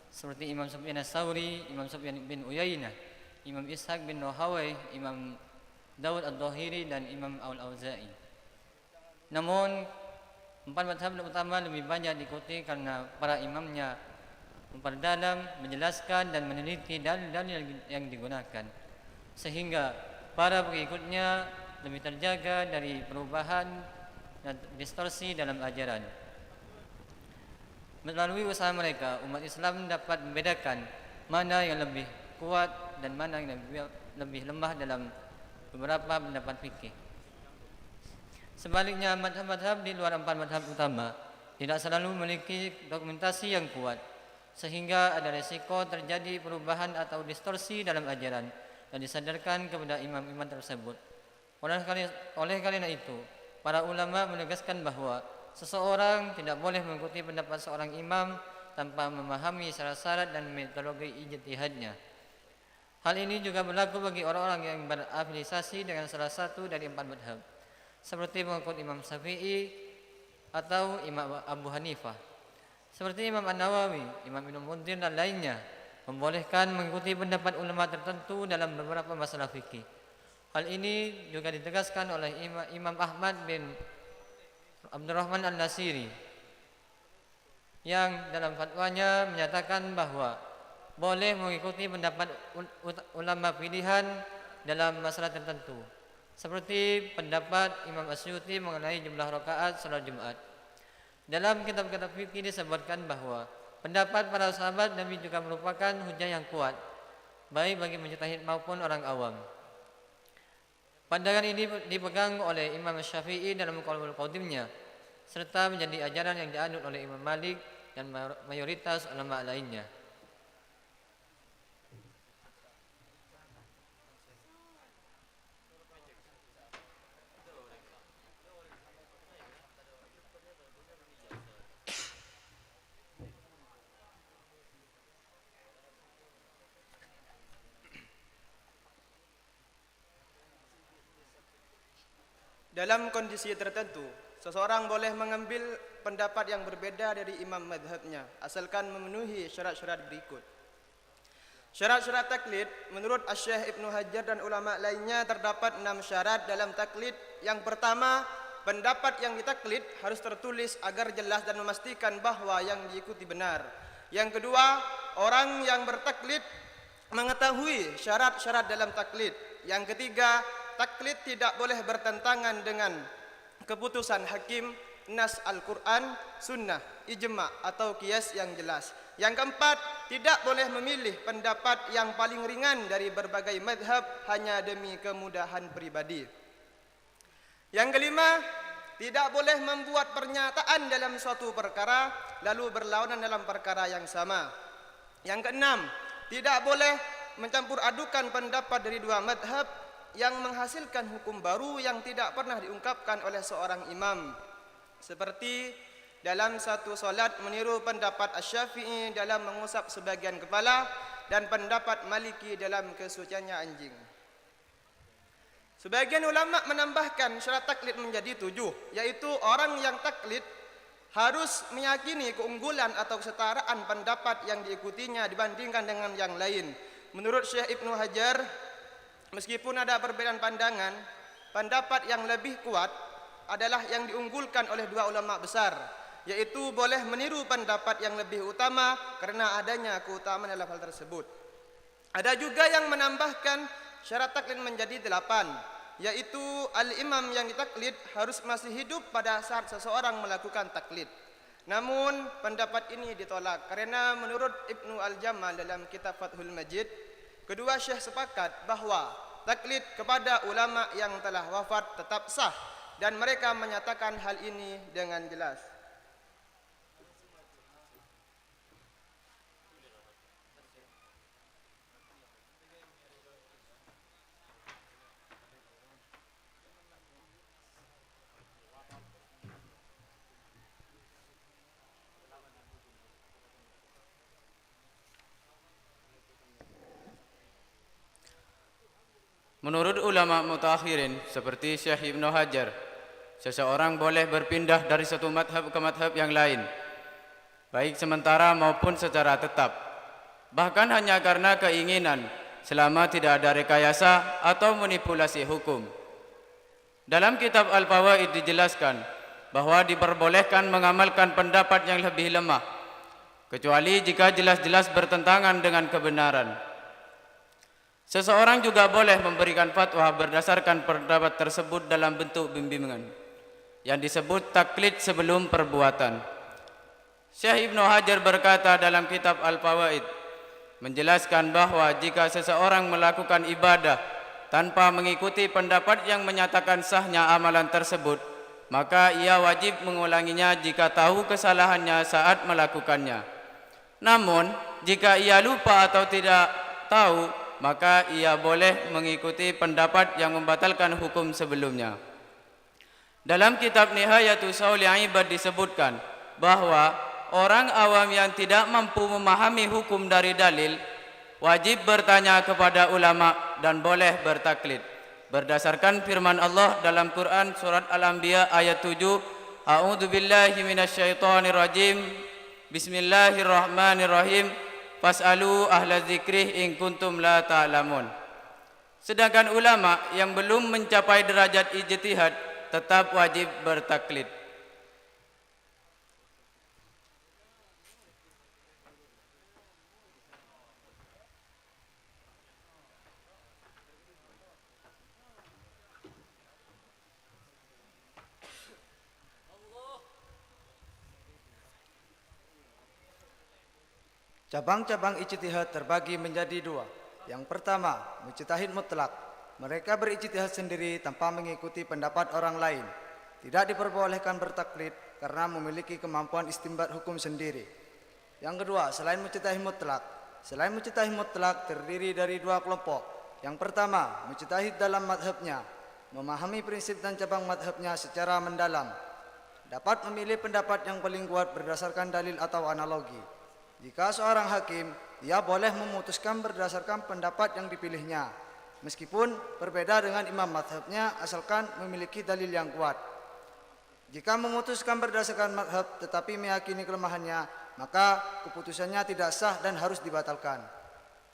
seperti Imam Sufyan Ats-Tsauri, Imam Sufyan bin Uyainah, Imam Ishaq bin Rahawayh, Imam Daud Ad-Dhahiri, dan Imam Al-Auza'i. Namun 4 madhab utama lebih banyak diikuti karena para imamnya memperdalam, menjelaskan dan meneliti dalil-dalil yang digunakan, sehingga para pengikutnya lebih terjaga dari perubahan dan distorsi dalam ajaran. Melalui usaha mereka, umat Islam dapat membedakan mana yang lebih kuat dan mana yang lebih lemah dalam beberapa pendapat fikih. Sebaliknya, madhab-madhab di luar 4 madhab utama tidak selalu memiliki dokumentasi yang kuat, sehingga ada risiko terjadi perubahan atau distorsi dalam ajaran dan disadarkan kepada imam-imam tersebut. Oleh karena itu, para ulama menegaskan bahwa seseorang tidak boleh mengikuti pendapat seorang imam tanpa memahami syarat-syarat dan metodologi ijtihadnya. Hal ini juga berlaku bagi orang-orang yang berafiliasi dengan salah satu dari 4 madhab, seperti mengikut Imam Syafi'i atau Imam Abu Hanifah. Seperti Imam An-Nawawi, Imam Ibnu Munzir dan lainnya membolehkan mengikuti pendapat ulama tertentu dalam beberapa masalah fikih. Hal ini juga ditegaskan oleh Imam Ahmad bin Abdurrahman An-Nasiri yang dalam fatwanya menyatakan bahwa boleh mengikuti pendapat ulama pilihan dalam masalah tertentu, seperti pendapat Imam Asyuti mengenai jumlah rakaat salat Jumat. Dalam kitab-kitab fikih disebutkan bahwa pendapat para sahabat Nabi juga merupakan hujah yang kuat, baik bagi mujtahid maupun orang awam. Pandangan ini dipegang oleh Imam Syafi'i dalam Qaulul Qadimnya, serta menjadi ajaran yang dianut oleh Imam Malik dan mayoritas ulama lainnya. Dalam kondisi tertentu, seseorang boleh mengambil pendapat yang berbeda dari imam madhabnya, asalkan memenuhi syarat-syarat berikut. Syarat-syarat taklid, menurut Asy-Syaikh Ibnu Hajar dan ulama lainnya terdapat 6 syarat dalam taklid. Yang pertama, pendapat yang ditaklid harus tertulis agar jelas dan memastikan bahwa yang diikuti benar. Yang kedua, orang yang bertaklid mengetahui syarat-syarat dalam taklid. Yang ketiga, taklid tidak boleh bertentangan dengan keputusan hakim, nas Al-Quran, sunnah, ijma' atau qiyas yang jelas. Yang keempat, tidak boleh memilih pendapat yang paling ringan dari berbagai madhab hanya demi kemudahan pribadi. Yang kelima, tidak boleh membuat pernyataan dalam suatu perkara lalu berlawanan dalam perkara yang sama. Yang keenam, tidak boleh mencampur adukan pendapat dari 2 madhab yang menghasilkan hukum baru yang tidak pernah diungkapkan oleh seorang imam, seperti dalam satu solat meniru pendapat Asy-Syafi'i dalam mengusap sebagian kepala dan pendapat Maliki dalam kesuciannya anjing. Sebagian ulama menambahkan syarat taklid menjadi 7, yaitu orang yang taklid harus meyakini keunggulan atau kesetaraan pendapat yang diikutinya dibandingkan dengan yang lain. Menurut Syekh Ibnu Hajar, meskipun ada perbedaan pandangan, pendapat yang lebih kuat adalah yang diunggulkan oleh 2 ulama besar, yaitu boleh meniru pendapat yang lebih utama karena adanya keutamaan dalam hal tersebut. Ada juga yang menambahkan syarat taklid menjadi 8, yaitu al-imam yang ditaklid harus masih hidup pada saat seseorang melakukan taklid. Namun pendapat ini ditolak karena menurut Ibnu Al-Jamal dalam kitab Fathul Majid, kedua syekh sepakat bahwa taklid kepada ulama yang telah wafat tetap sah dan mereka menyatakan hal ini dengan jelas. Menurut ulama mutakhirin seperti Syekh Ibnu Hajar, seseorang boleh berpindah dari satu madhab ke madhab yang lain, baik sementara maupun secara tetap, bahkan hanya karena keinginan, selama tidak ada rekayasa atau manipulasi hukum. Dalam kitab Al-Fawaid dijelaskan bahwa diperbolehkan mengamalkan pendapat yang lebih lemah, kecuali jika jelas-jelas bertentangan dengan kebenaran. Seseorang juga boleh memberikan fatwa berdasarkan pendapat tersebut dalam bentuk bimbingan yang disebut taklid sebelum perbuatan. Syekh Ibnu Hajar berkata dalam kitab Al-Fawaid menjelaskan bahwa jika seseorang melakukan ibadah tanpa mengikuti pendapat yang menyatakan sahnya amalan tersebut, maka ia wajib mengulanginya jika tahu kesalahannya saat melakukannya. Namun, jika ia lupa atau tidak tahu, maka ia boleh mengikuti pendapat yang membatalkan hukum sebelumnya. Dalam kitab Nihayatu Sauli Ibad disebutkan bahwa orang awam yang tidak mampu memahami hukum dari dalil wajib bertanya kepada ulama dan boleh bertaklid. Berdasarkan firman Allah dalam Quran surat Al-Anbiya ayat 7, A'udzu billahi minasyaitonir rajim. Bismillahirrahmanirrahim. Fas'alu ahla dzikrih in kuntum la ta'lamun. Sedangkan ulama yang belum mencapai derajat ijtihad tetap wajib bertaklid. Cabang-cabang ijtihad terbagi menjadi dua. Yang pertama, mujtahid mutlak. Mereka berijtihad sendiri tanpa mengikuti pendapat orang lain. Tidak diperbolehkan bertaklid karena memiliki kemampuan istinbat hukum sendiri. Yang kedua, selain mujtahid mutlak. Selain mujtahid mutlak terdiri dari dua kelompok. Yang pertama, mujtahid dalam madhabnya. Memahami prinsip dan cabang madhabnya secara mendalam. Dapat memilih pendapat yang paling kuat berdasarkan dalil atau analogi. Jika seorang hakim, ia boleh memutuskan berdasarkan pendapat yang dipilihnya, meskipun berbeda dengan imam madhabnya asalkan memiliki dalil yang kuat. Jika memutuskan berdasarkan madhab tetapi meyakini kelemahannya, maka keputusannya tidak sah dan harus dibatalkan.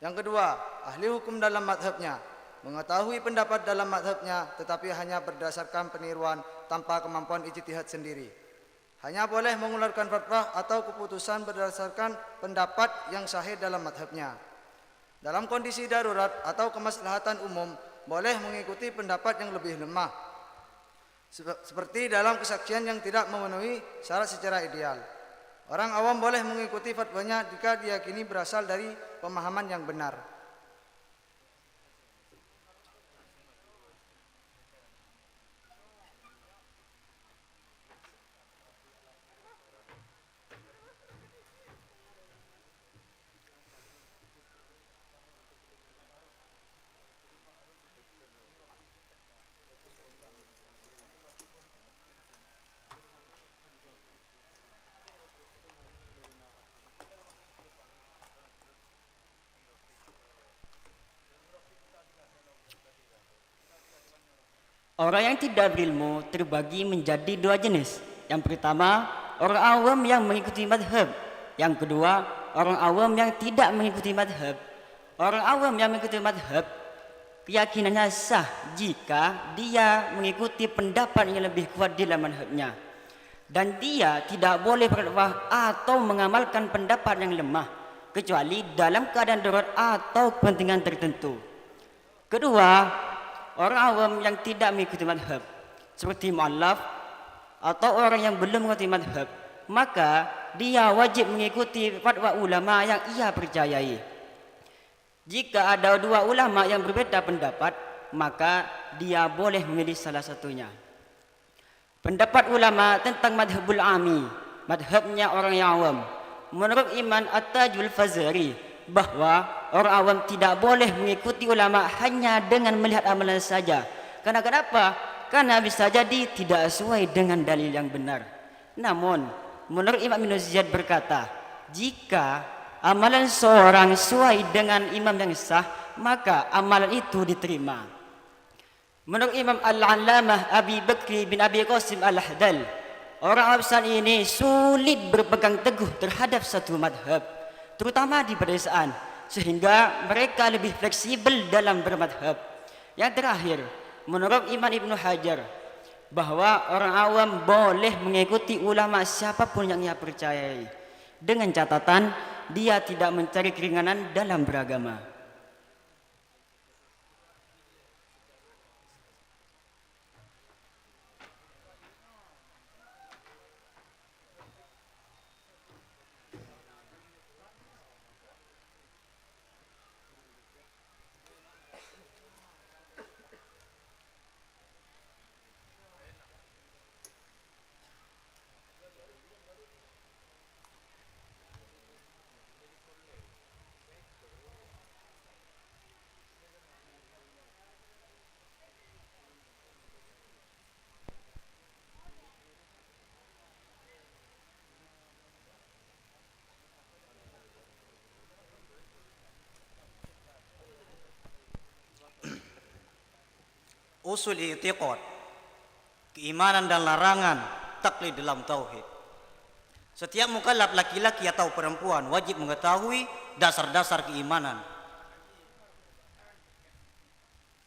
Yang kedua, ahli hukum dalam madhabnya. Mengetahui pendapat dalam madhabnya tetapi hanya berdasarkan peniruan tanpa kemampuan ijtihad sendiri. Hanya boleh mengeluarkan fatwa atau keputusan berdasarkan pendapat yang sahih dalam madhabnya. Dalam kondisi darurat atau kemaslahatan umum, boleh mengikuti pendapat yang lebih lemah. Seperti dalam kesaksian yang tidak memenuhi syarat secara ideal. Orang awam boleh mengikuti fatwanya jika diyakini berasal dari pemahaman yang benar. Orang yang tidak berilmu terbagi menjadi dua jenis. Yang pertama, orang awam yang mengikuti madhab. Yang kedua, orang awam yang tidak mengikuti madhab. Orang awam yang mengikuti madhab, keyakinannya sah jika dia mengikuti pendapat yang lebih kuat di dalam madhabnya. Dan dia tidak boleh berfatwa atau mengamalkan pendapat yang lemah, kecuali dalam keadaan darurat atau kepentingan tertentu. Kedua, orang awam yang tidak mengikuti madhab seperti mu'allaf atau orang yang belum mengikuti madhab, maka dia wajib mengikuti fatwa ulama yang ia percayai. Jika ada dua ulama yang berbeda pendapat, maka dia boleh memilih salah satunya. Pendapat ulama tentang madhabul ami, madhabnya orang yang awam. Menurut Imam At-Tajul Fazari, bahwa orang awam tidak boleh mengikuti ulama hanya dengan melihat amalan saja. Karena kenapa? Karena bisa jadi tidak sesuai dengan dalil yang benar. Namun, menurut Imam Ibn Ziyad berkata, jika amalan seorang sesuai dengan imam yang sah, maka amalan itu diterima. Menurut Imam Al-Allamah Abi Bakri bin Abi Qasim Al-Ahdal, orang awam saat ini sulit berpegang teguh terhadap satu madhab, terutama di pedesaan, sehingga mereka lebih fleksibel dalam bermadhab. Yang terakhir, menurut Imam Ibnu Hajar, bahwa orang awam boleh mengikuti ulama siapapun yang ia percayai, dengan catatan dia tidak mencari keringanan dalam beragama. usul i'tiqad, keimanan dan larangan taklid dalam tauhid. Setiap mukallaf laki-laki atau perempuan wajib mengetahui dasar-dasar keimanan.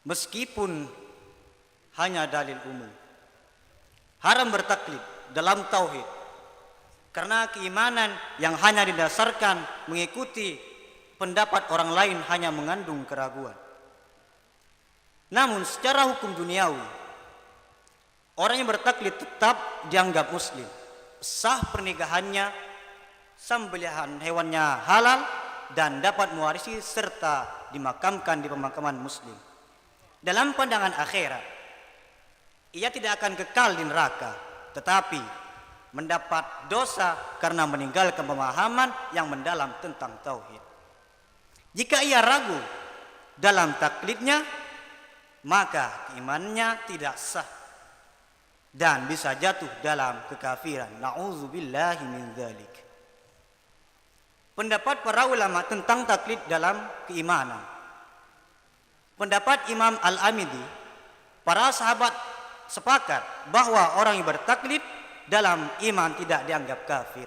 Meskipun hanya dalil umum. Haram bertaklid dalam tauhid. Karena keimanan yang hanya didasarkan mengikuti pendapat orang lain hanya mengandung keraguan. Namun secara hukum duniawi, orang yang bertaklid tetap dianggap muslim. Sah pernikahannya, sembelihan hewannya halal, dan dapat mewarisi serta dimakamkan di pemakaman muslim. Dalam pandangan akhirat, ia tidak akan kekal di neraka, tetapi mendapat dosa karena meninggalkan pemahaman yang mendalam tentang tauhid. Jika ia ragu dalam taklidnya, maka imannya tidak sah dan bisa jatuh dalam kekafiran. Na'udzubillahi min dzalik. Pendapat para ulama tentang taklid dalam keimanan. Pendapat Imam Al-Amidi, para sahabat sepakat bahwa orang yang bertaklid dalam iman tidak dianggap kafir.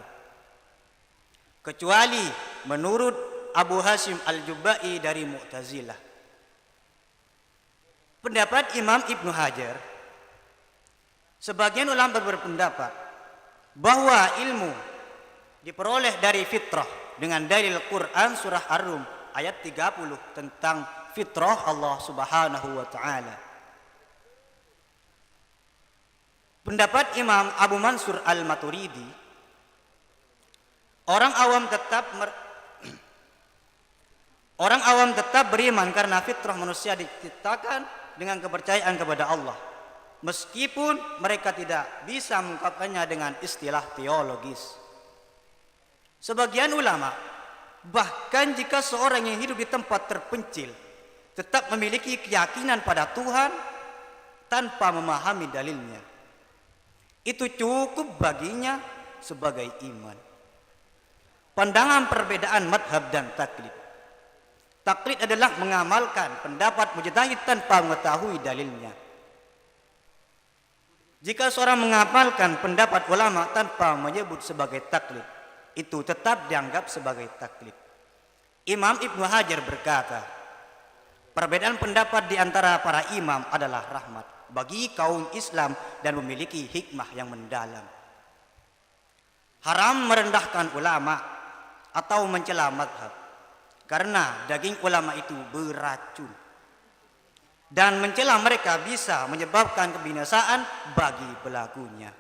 Kecuali menurut Abu Hashim Al-Jubba'i dari Mu'tazilah. Pendapat Imam Ibnu Hajar, sebagian ulama berpendapat bahwa ilmu diperoleh dari fitrah dengan dalil Quran surah Ar-Rum ayat 30 tentang fitrah Allah Subhanahu wa taala. Pendapat Imam Abu Mansur Al-Maturidi, orang awam tetap beriman karena fitrah manusia diciptakan dengan kepercayaan kepada Allah, meskipun mereka tidak bisa mengungkapkannya dengan istilah teologis. Sebagian ulama bahkan jika seorang yang hidup di tempat terpencil tetap memiliki keyakinan pada Tuhan tanpa memahami dalilnya, itu cukup baginya sebagai iman. Pandangan perbedaan madhab dan taklid. Taklid adalah mengamalkan pendapat mujtahid tanpa mengetahui dalilnya. Jika seorang mengamalkan pendapat ulama tanpa menyebut sebagai taklid, itu tetap dianggap sebagai taklid. Imam Ibnu Hajar berkata, perbedaan pendapat di antara para imam adalah rahmat bagi kaum Islam dan memiliki hikmah yang mendalam. Haram merendahkan ulama atau mencela madhab, karena daging ulama itu beracun. Dan mencela mereka bisa menyebabkan kebinasaan bagi pelakunya.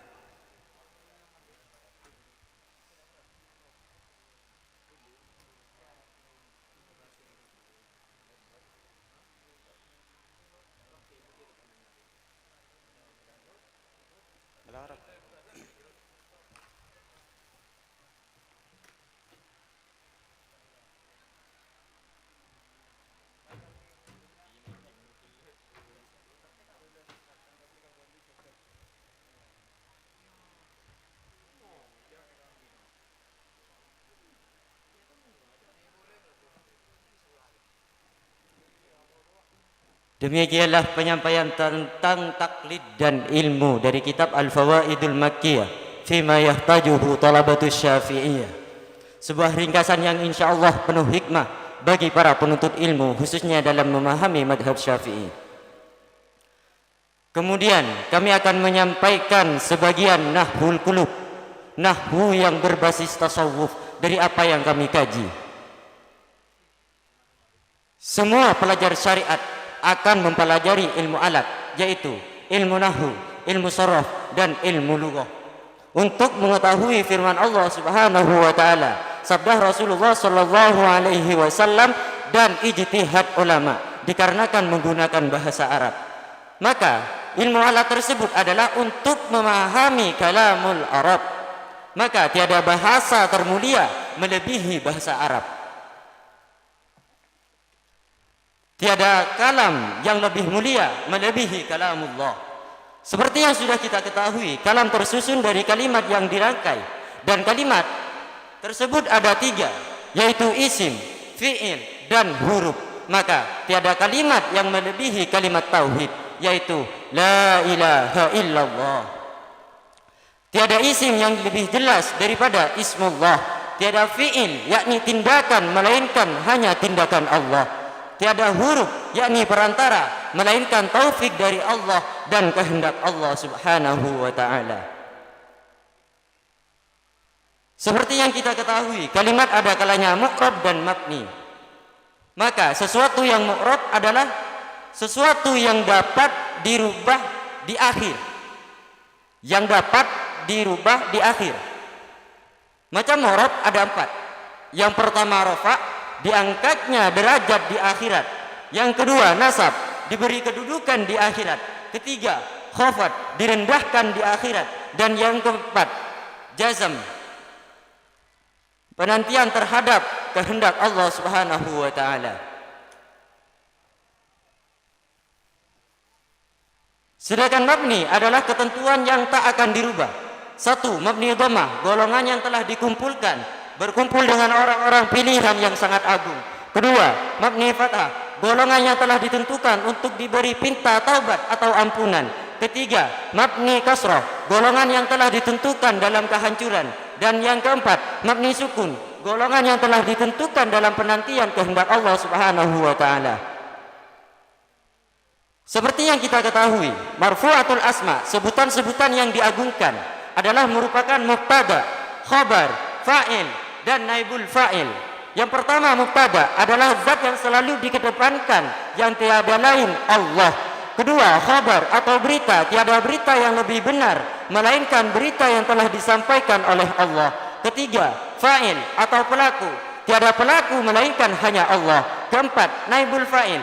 Demikianlah penyampaian tentang taklid dan ilmu dari kitab Al-Fawaidul Makkiyah Fima Yahtajuhu Talabatus Syafi'iyah. Sebuah ringkasan yang insyaallah penuh hikmah bagi para penuntut ilmu, khususnya dalam memahami madhab Syafi'i. Kemudian kami akan menyampaikan sebagian nahwul qulub, nahwu yang berbasis tasawuf dari apa yang kami kaji. Semua pelajar syariat akan mempelajari ilmu alat, yaitu ilmu nahwu, ilmu saraf, dan ilmu lughah, untuk mengetahui firman Allah Subhanahu wa taala, sabda Rasulullah sallallahu alaihi wasallam, dan ijtihad ulama dikarenakan menggunakan bahasa Arab. Maka ilmu alat tersebut adalah untuk memahami kalamul Arab. Maka tiada bahasa termulia melebihi bahasa Arab. Tiada kalam yang lebih mulia melebihi kalamullah. Seperti yang sudah kita ketahui, kalam tersusun dari kalimat yang dirangkai, dan kalimat tersebut ada 3, yaitu isim, fi'il, dan huruf. Maka tiada kalimat yang melebihi kalimat tauhid, yaitu la ilaha illallah. Tiada isim yang lebih jelas daripada ismullah. Tiada fi'il yakni tindakan melainkan hanya tindakan Allah. Tiada huruf yakni perantara melainkan taufik dari Allah dan kehendak Allah Subhanahu wa taala. Seperti yang kita ketahui, kalimat ada kalanya mu'rab dan mabni. Maka sesuatu yang mu'rab adalah sesuatu yang dapat dirubah di akhir. Yang dapat dirubah di akhir. Macam mu'rab ada 4. Yang pertama rafa, diangkatnya derajat di akhirat. Yang kedua nasab, diberi kedudukan di akhirat. Ketiga khafad, direndahkan di akhirat. Dan yang keempat jazm, penantian terhadap kehendak Allah Subhanahu wa taala. Sedangkan mabni adalah ketentuan yang tak akan dirubah. 1. Mabni dhammah, golongan yang telah dikumpulkan, berkumpul dengan orang-orang pilihan yang sangat agung. 2. Mabni fathah, golongan yang telah ditentukan untuk diberi pinta taubat atau ampunan. 3. Mabni kasrah, golongan yang telah ditentukan dalam kehancuran. Dan yang keempat, mabni sukun, golongan yang telah ditentukan dalam penantian kehendak Allah Subhanahu wa taala. Seperti yang kita ketahui, marfu'atul asma, sebutan-sebutan yang diagungkan adalah merupakan mubtada, khabar, fa'il dan naibul fa'il. Yang pertama mubtada adalah zat yang selalu dikedepankan, yang tiada lain Allah. Kedua khabar atau berita, tiada berita yang lebih benar melainkan berita yang telah disampaikan oleh Allah. Ketiga fa'il atau pelaku, tiada pelaku melainkan hanya Allah. Keempat naibul fa'il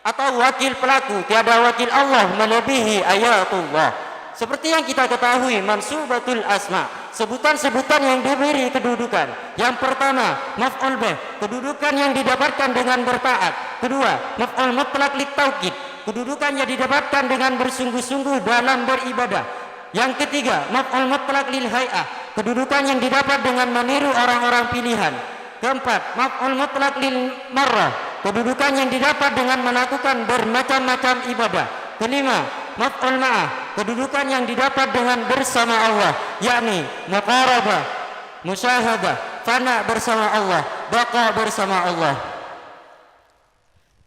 atau wakil pelaku, tiada wakil Allah melebihi ayatullah. Seperti yang kita ketahui, mansubatul asma, sebutan-sebutan yang diberi kedudukan. Yang pertama maf'ul bih, kedudukan yang didapatkan dengan bertaat. Kedua maf'ul mutlaq litaukid, kedudukan yang didapatkan dengan bersungguh-sungguh dalam beribadah. Yang ketiga maf'ul mutlaq lil hay'ah, kedudukan yang didapat dengan meniru orang-orang pilihan. Keempat maf'ul mutlaq lil marrah, kedudukan yang didapat dengan melakukan bermacam-macam ibadah. Kelima maf'ul ma'ah, kedudukan yang didapat dengan bersama Allah, yakni muqarabah, musyahadah, fana bersama Allah, baqa bersama Allah.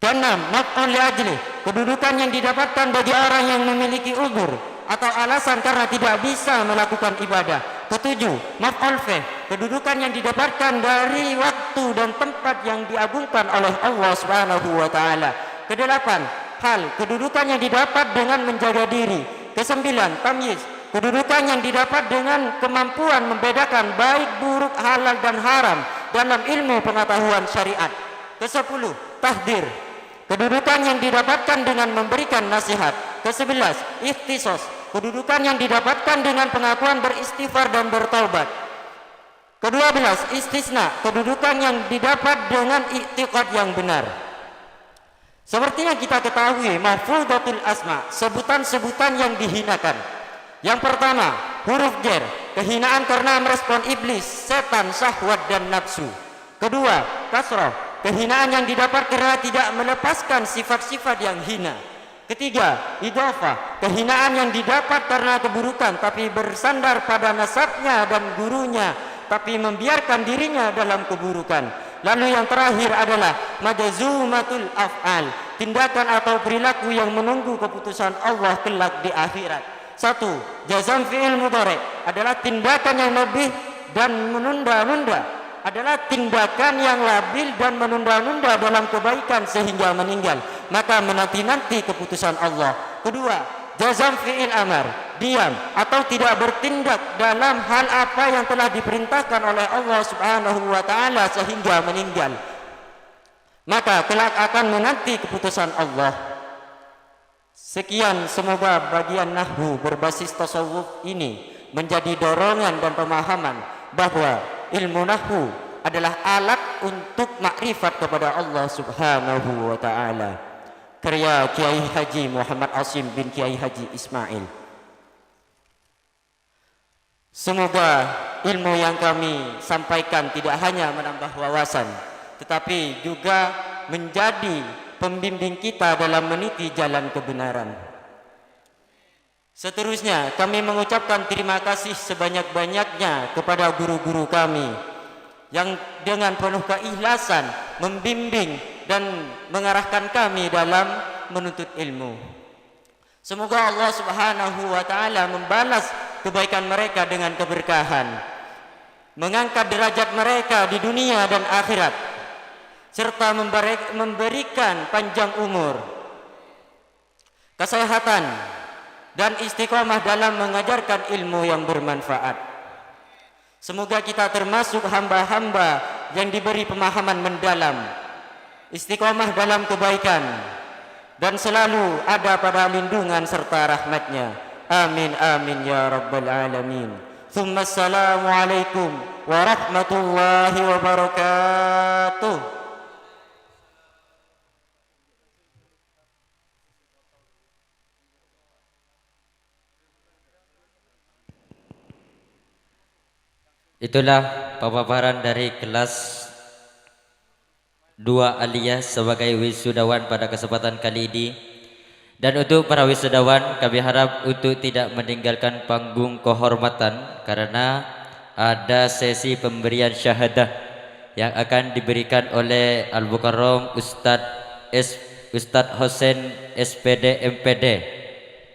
Keenam maf'ul li ajli, kedudukan yang didapatkan bagi orang yang memiliki uzur atau alasan karena tidak bisa melakukan ibadah. Ketujuh maf'ul fi, kedudukan yang didapatkan dari waktu dan tempat yang diagungkan oleh Allah Subhanahu wa taala. Kedelapan hal, kedudukan yang didapat dengan menjaga diri. Kesembilan tamyiz, kedudukan yang didapat dengan kemampuan membedakan baik buruk, halal dan haram dalam ilmu pengetahuan syariat. Kesepuluh tahdir, kedudukan yang didapatkan dengan memberikan nasihat. Kesebelas ikhtisos, kedudukan yang didapatkan dengan pengakuan beristighfar dan bertaubat. Kedua belas istisna, kedudukan yang didapat dengan i'tiqad yang benar. Seperti yang kita ketahui, mahfudatul asma, sebutan-sebutan yang dihinakan. Yang pertama huruf jar, kehinaan karena merespon iblis, setan, syahwat dan nafsu. Kedua kasrah, kehinaan yang didapat karena tidak melepaskan sifat-sifat yang hina. Ketiga idhafah, kehinaan yang didapat karena keburukan tapi bersandar pada nasabnya dan gurunya, tapi membiarkan dirinya dalam keburukan. Lalu yang terakhir adalah majazumatul af'al, tindakan atau perilaku yang menunggu keputusan Allah kelak di akhirat. 1. Jazam fi'il mudhari adalah tindakan yang lebih dan menunda-nunda, adalah tindakan yang labil dan menunda-nunda dalam kebaikan sehingga meninggal, maka menanti-nanti keputusan Allah. Kedua, jazam fi'il amar, diam atau tidak bertindak dalam hal apa yang telah diperintahkan oleh Allah Subhanahu wa taala sehingga meninggal, maka kelak akan menanti keputusan Allah. Sekian, semoga bagian nahwu berbasis tasawuf ini menjadi dorongan dan pemahaman bahwa ilmu nahwu adalah alat untuk makrifat kepada Allah Subhanahu wa taala. Karya Kiai Haji Muhammad Asim bin Kiai Haji Ismail. Semoga ilmu yang kami sampaikan tidak hanya menambah wawasan, tetapi juga menjadi pembimbing kita dalam meniti jalan kebenaran. Seterusnya, kami mengucapkan terima kasih sebanyak-banyaknya kepada guru-guru kami yang dengan penuh keikhlasan membimbing dan mengarahkan kami dalam menuntut ilmu. Semoga Allah Subhanahu wa taala membalas kebaikan mereka dengan keberkahan, mengangkat derajat mereka di dunia dan akhirat, serta memberikan panjang umur, kesehatan, dan istiqomah dalam mengajarkan ilmu yang bermanfaat. Semoga kita termasuk hamba-hamba yang diberi pemahaman mendalam, istiqomah dalam kebaikan, dan selalu ada pada lindungan serta rahmatnya. Amin amin ya rabbal alamin. Thumma assalamualaikum warahmatullahi wabarakatuh. Itulah pemaparan dari kelas 2 aliyah sebagai wisudawan pada kesempatan kali ini. Dan untuk para wisudawan, kami harap untuk tidak meninggalkan panggung kehormatan karena ada sesi pemberian syahadah yang akan diberikan oleh Al-Mukarram Ustadz Hussein SPD MPD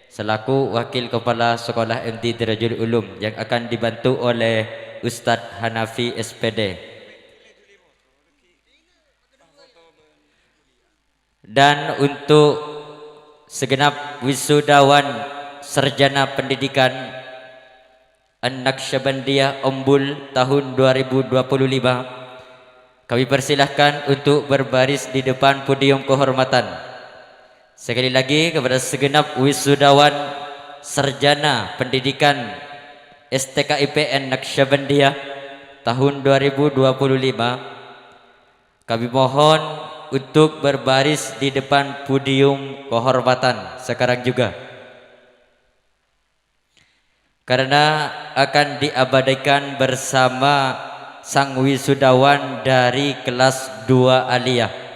selaku Wakil Kepala Sekolah MT Darajul Ulum yang akan dibantu oleh Ustadz Hanafi SPD. Dan untuk segenap wisudawan sarjana pendidikan An-Naqsyabandiyah Umbul tahun 2025, kami persilahkan untuk berbaris di depan podium kehormatan. Sekali lagi kepada segenap wisudawan sarjana pendidikan STKIPN Naqsyabandiyah tahun 2025, kami mohon untuk berbaris di depan podium kehormatan sekarang juga, karena akan diabadikan bersama sang wisudawan dari kelas 2 aliyah.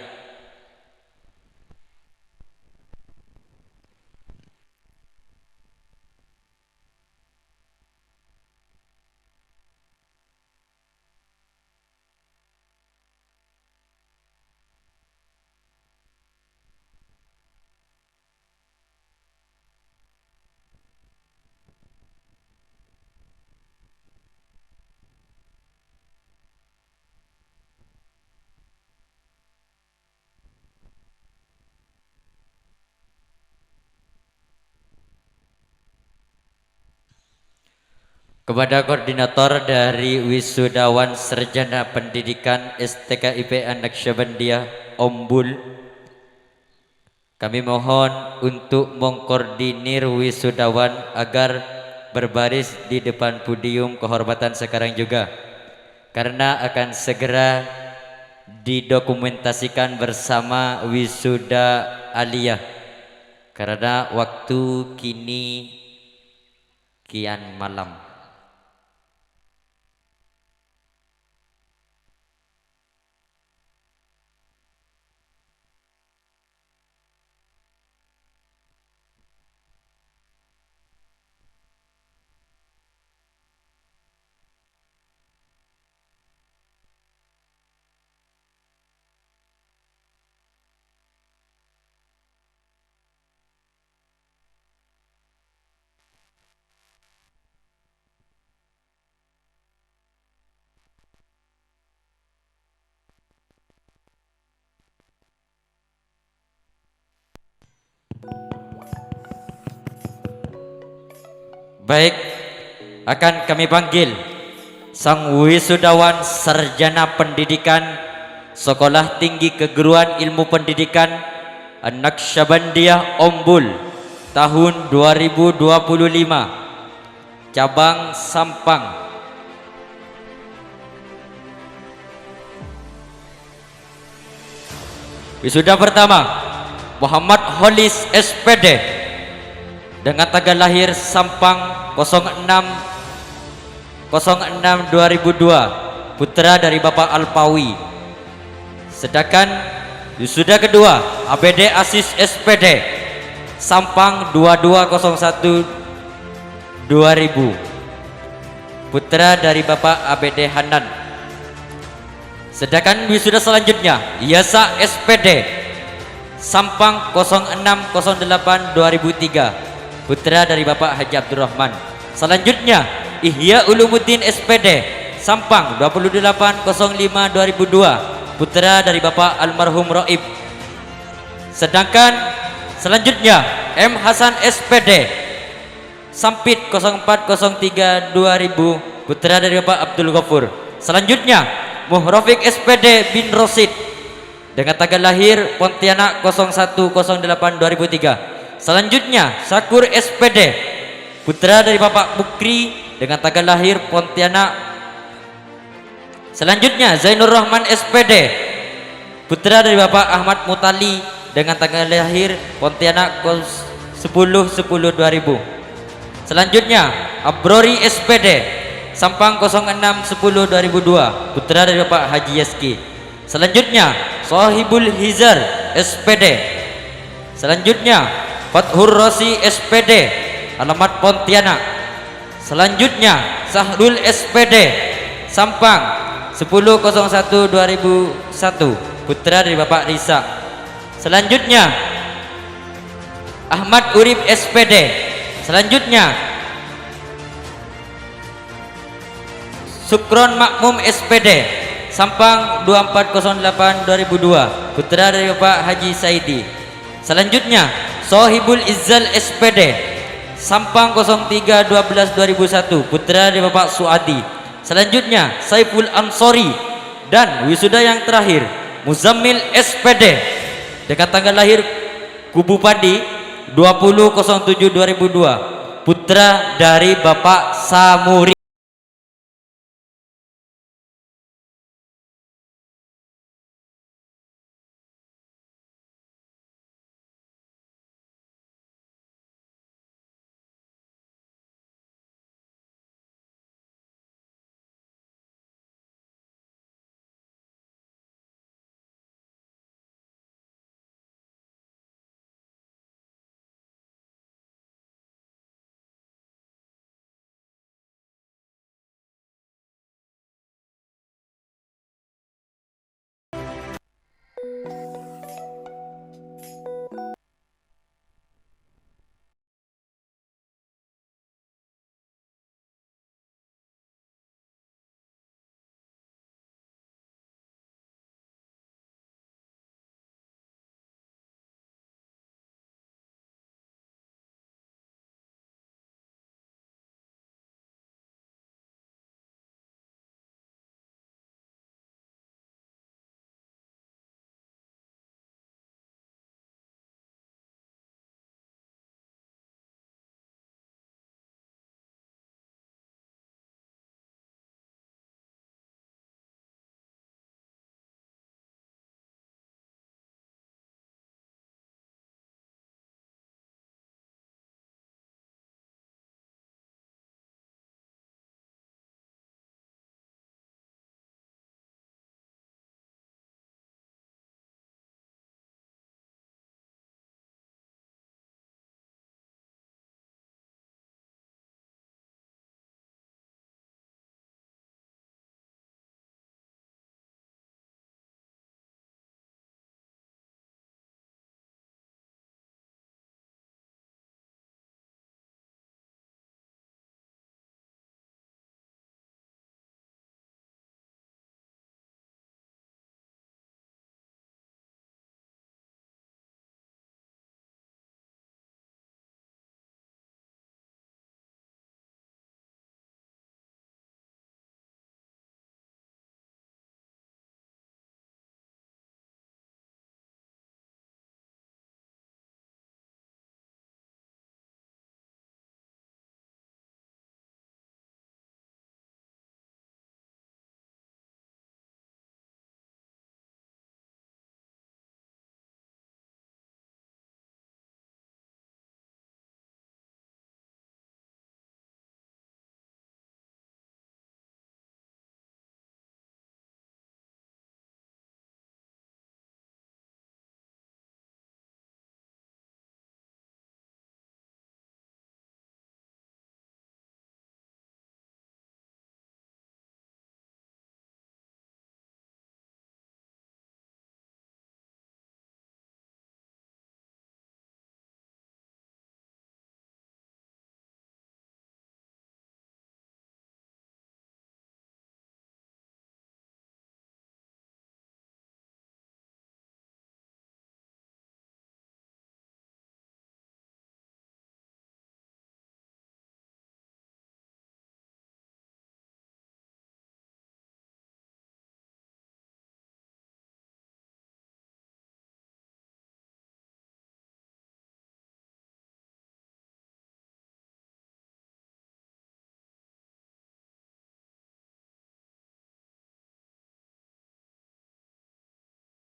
Kepada koordinator dari wisudawan sarjana pendidikan STKIPN Naqsyabandiyah Umbul, kami mohon untuk mengkoordinir wisudawan agar berbaris di depan podium kehormatan sekarang juga, karena akan segera didokumentasikan bersama wisuda aliyah, karena waktu kini kian malam. Baik, akan kami panggil sang wisudawan sarjana pendidikan Sekolah Tinggi Keguruan Ilmu Pendidikan An-Naqsyabandiyah Umbul tahun 2025 cabang Sampang. Wisuda pertama Muhammad Holis SPD dengan tanggal lahir Sampang 06/06/2002, putra dari Bapak Alpawi. Sedangkan wisuda kedua ABD Asis SPD Sampang putra dari Bapak ABD Hanan. Sedangkan wisuda selanjutnya Yasa SPD Sampang 0608 2003, putra dari Bapak Haji Abdurrahman. Selanjutnya Ihya Ulumuddin SPD Sampang 2805 2002, putra dari Bapak almarhum Roib. Sedangkan selanjutnya M Hasan SPD Sampit 0403 2000, putra dari Bapak Abdul Ghafur. Selanjutnya Muhrofik SPD bin Rosid dengan tanggal lahir Pontianak 0108 2003. Selanjutnya Sakur SPD putra dari Bapak Bukri dengan tanggal lahir Pontianak. Selanjutnya Zainur Rahman SPD putra dari Bapak Ahmad Mutali dengan tanggal lahir Pontianak 10/10/2000. Selanjutnya Abrori SPD Sampang 06/10/2002, putra dari Bapak Haji Yaski. Selanjutnya Sohibul Hizar SPD. Selanjutnya Fathur Rosi SPD alamat Pontianak. Selanjutnya Sahrul SPD Sampang 10/01/2001, putra dari Bapak Risa. Selanjutnya Ahmad Urib SPD. Selanjutnya Sukron Makmum SPD Sampang 2408 2002, putra dari Bapak Haji Saidi. Selanjutnya Sohibul Izzal SPD Sampang 03/12 2001, putra dari Bapak Suadi. Selanjutnya Saiful Ansori, dan wisuda yang terakhir Muzammil SPD dengan tanggal lahir Kubu Padi 20/07/2002, putra dari Bapak Samuri.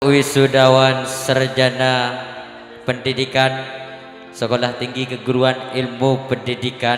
Wisudawan Sarjana Pendidikan Sekolah Tinggi Keguruan Ilmu Pendidikan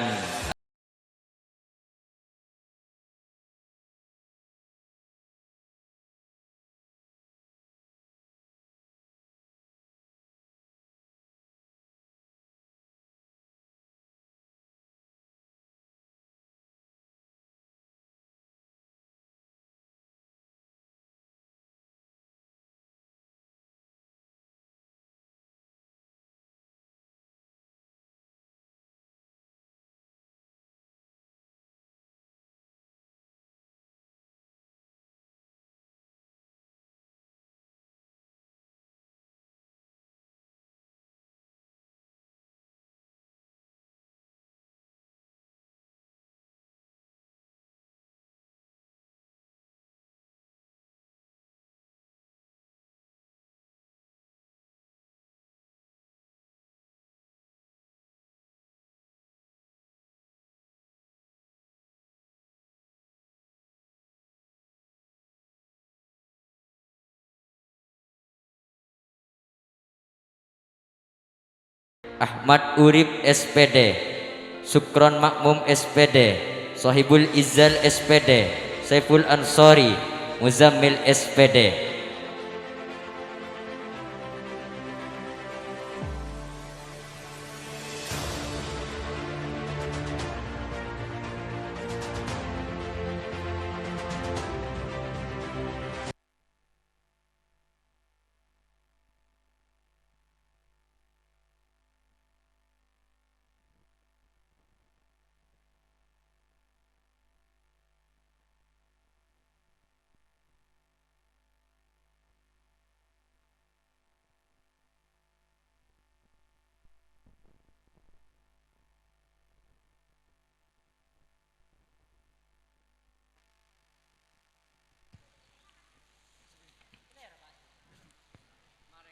Ahmad Urip SPD, Sukron Makmum SPD, Sohibul Izzal SPD, Saiful Ansori, Muzammil SPD.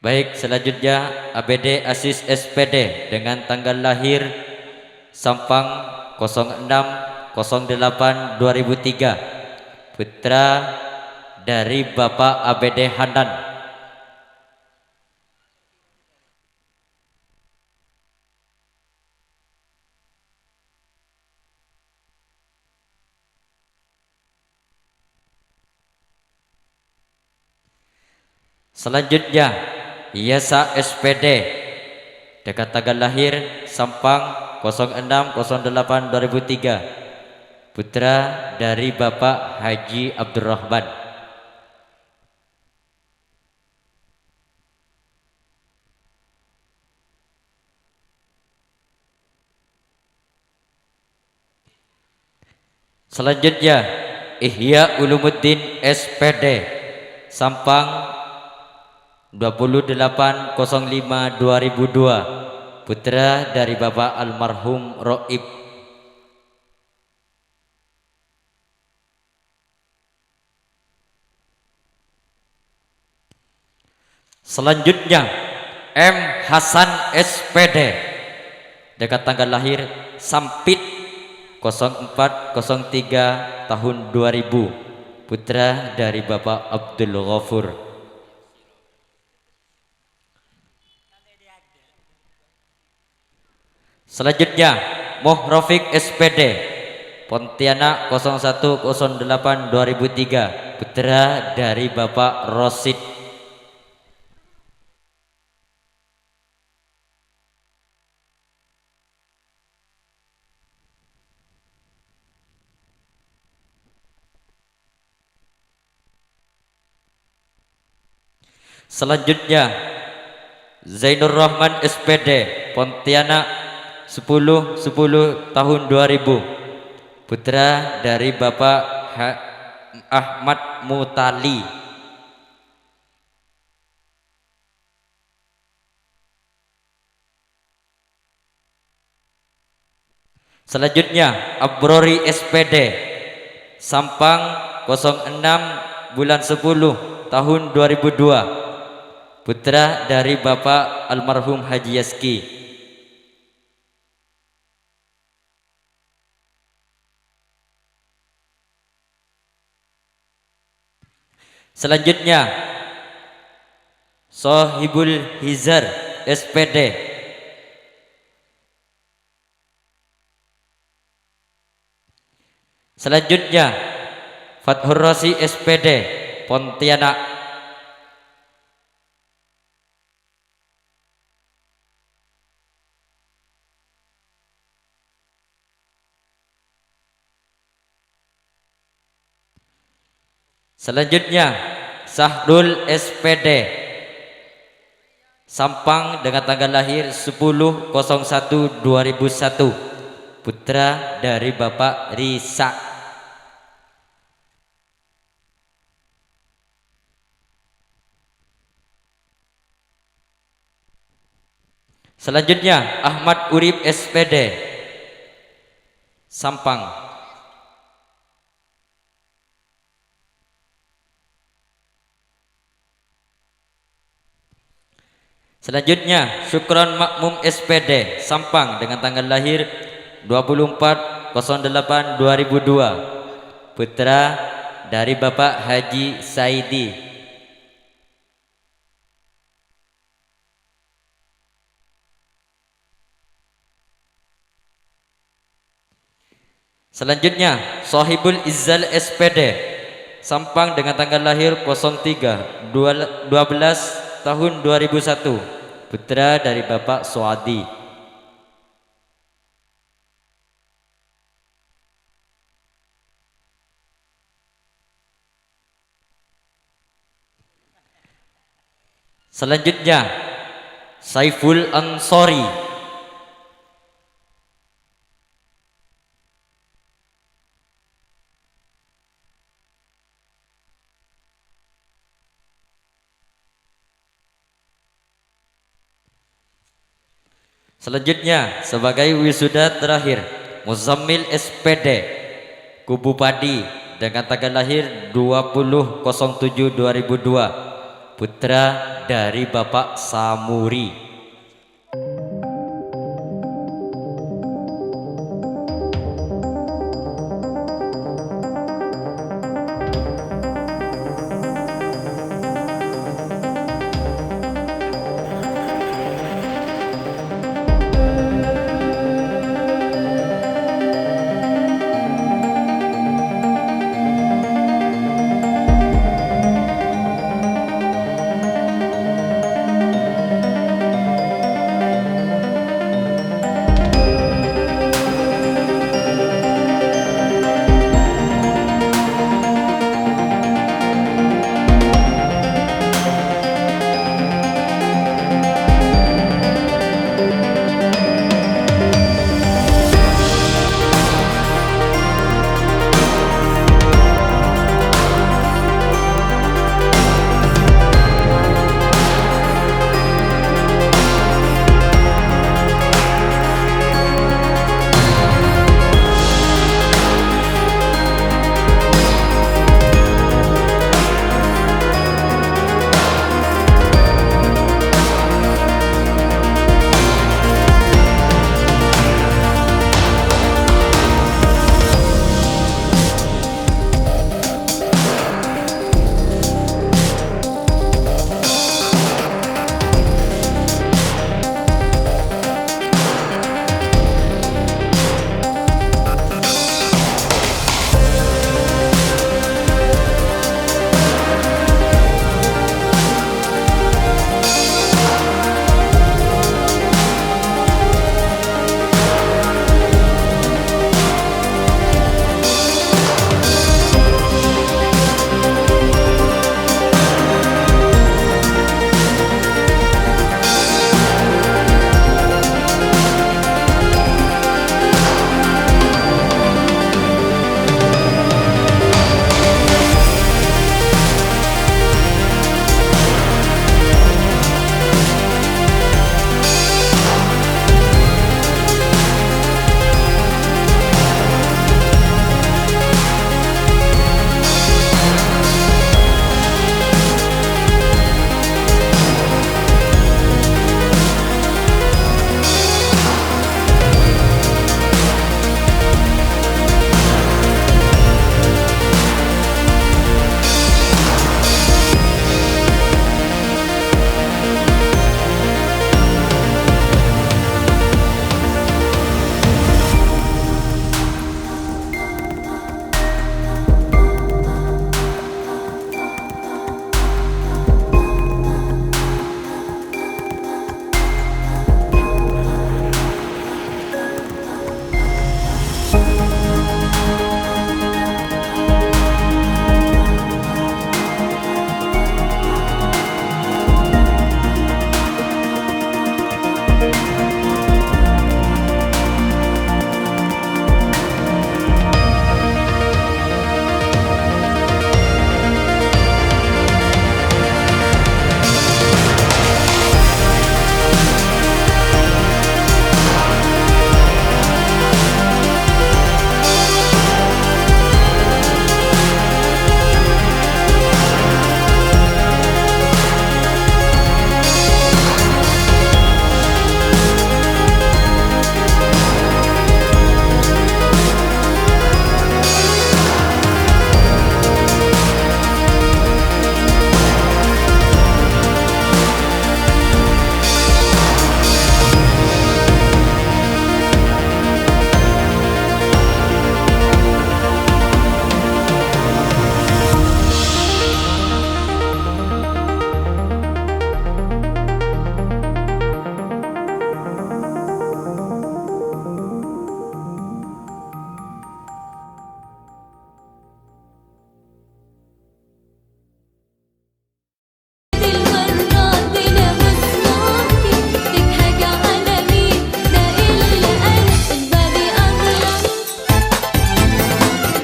Baik, selanjutnya ABD Asis SPD dengan tanggal lahir Sampang 06/08/2003, putra dari Bapak ABD Hanan. Selanjutnya Yasa SPD dengan tanggal lahir Sampang 06/08/2003, putra dari Bapak Haji Abdurrahman. Selanjutnya Ihya Ulumuddin SPD Sampang 28/05/2002, putra dari Bapak almarhum Roib. Selanjutnya M Hasan SPD dengan tanggal lahir Sampit 04/03/2000, putra dari Bapak Abdul Ghafur. Selanjutnya Moh Rafiq SPD Pontianak 01/08/2003, putra dari Bapak Rosid. Selanjutnya Zainur Rahman SPD Pontianak 10/10/2000, putra dari Bapak Ahmad Mutali. Selanjutnya Abrori SPD Sampang 06/10/2002, putra dari Bapak almarhum Haji Yaski. Selanjutnya Sohibul Hizar SPD. Selanjutnya Fathur Rosi SPD Pontianak. Selanjutnya Sahrul SPD Sampang dengan tanggal lahir 10/01/2001, putra dari Bapak Risa. Selanjutnya Ahmad Urip SPD Sampang. Selanjutnya Syukron Makmum SPD Sampang dengan tanggal lahir 24/08/2002, putra dari Bapak Haji Saidi. Selanjutnya Sohibul Izzal SPD Sampang dengan tanggal lahir 03/12/2001, putra dari Bapak Soadi. Selanjutnya Saiful Ansori Selanjutnya sebagai wisuda terakhir Muzammil SPD Kubu Padi dengan tanggal lahir 20/07/2002, putra dari Bapak Samuri.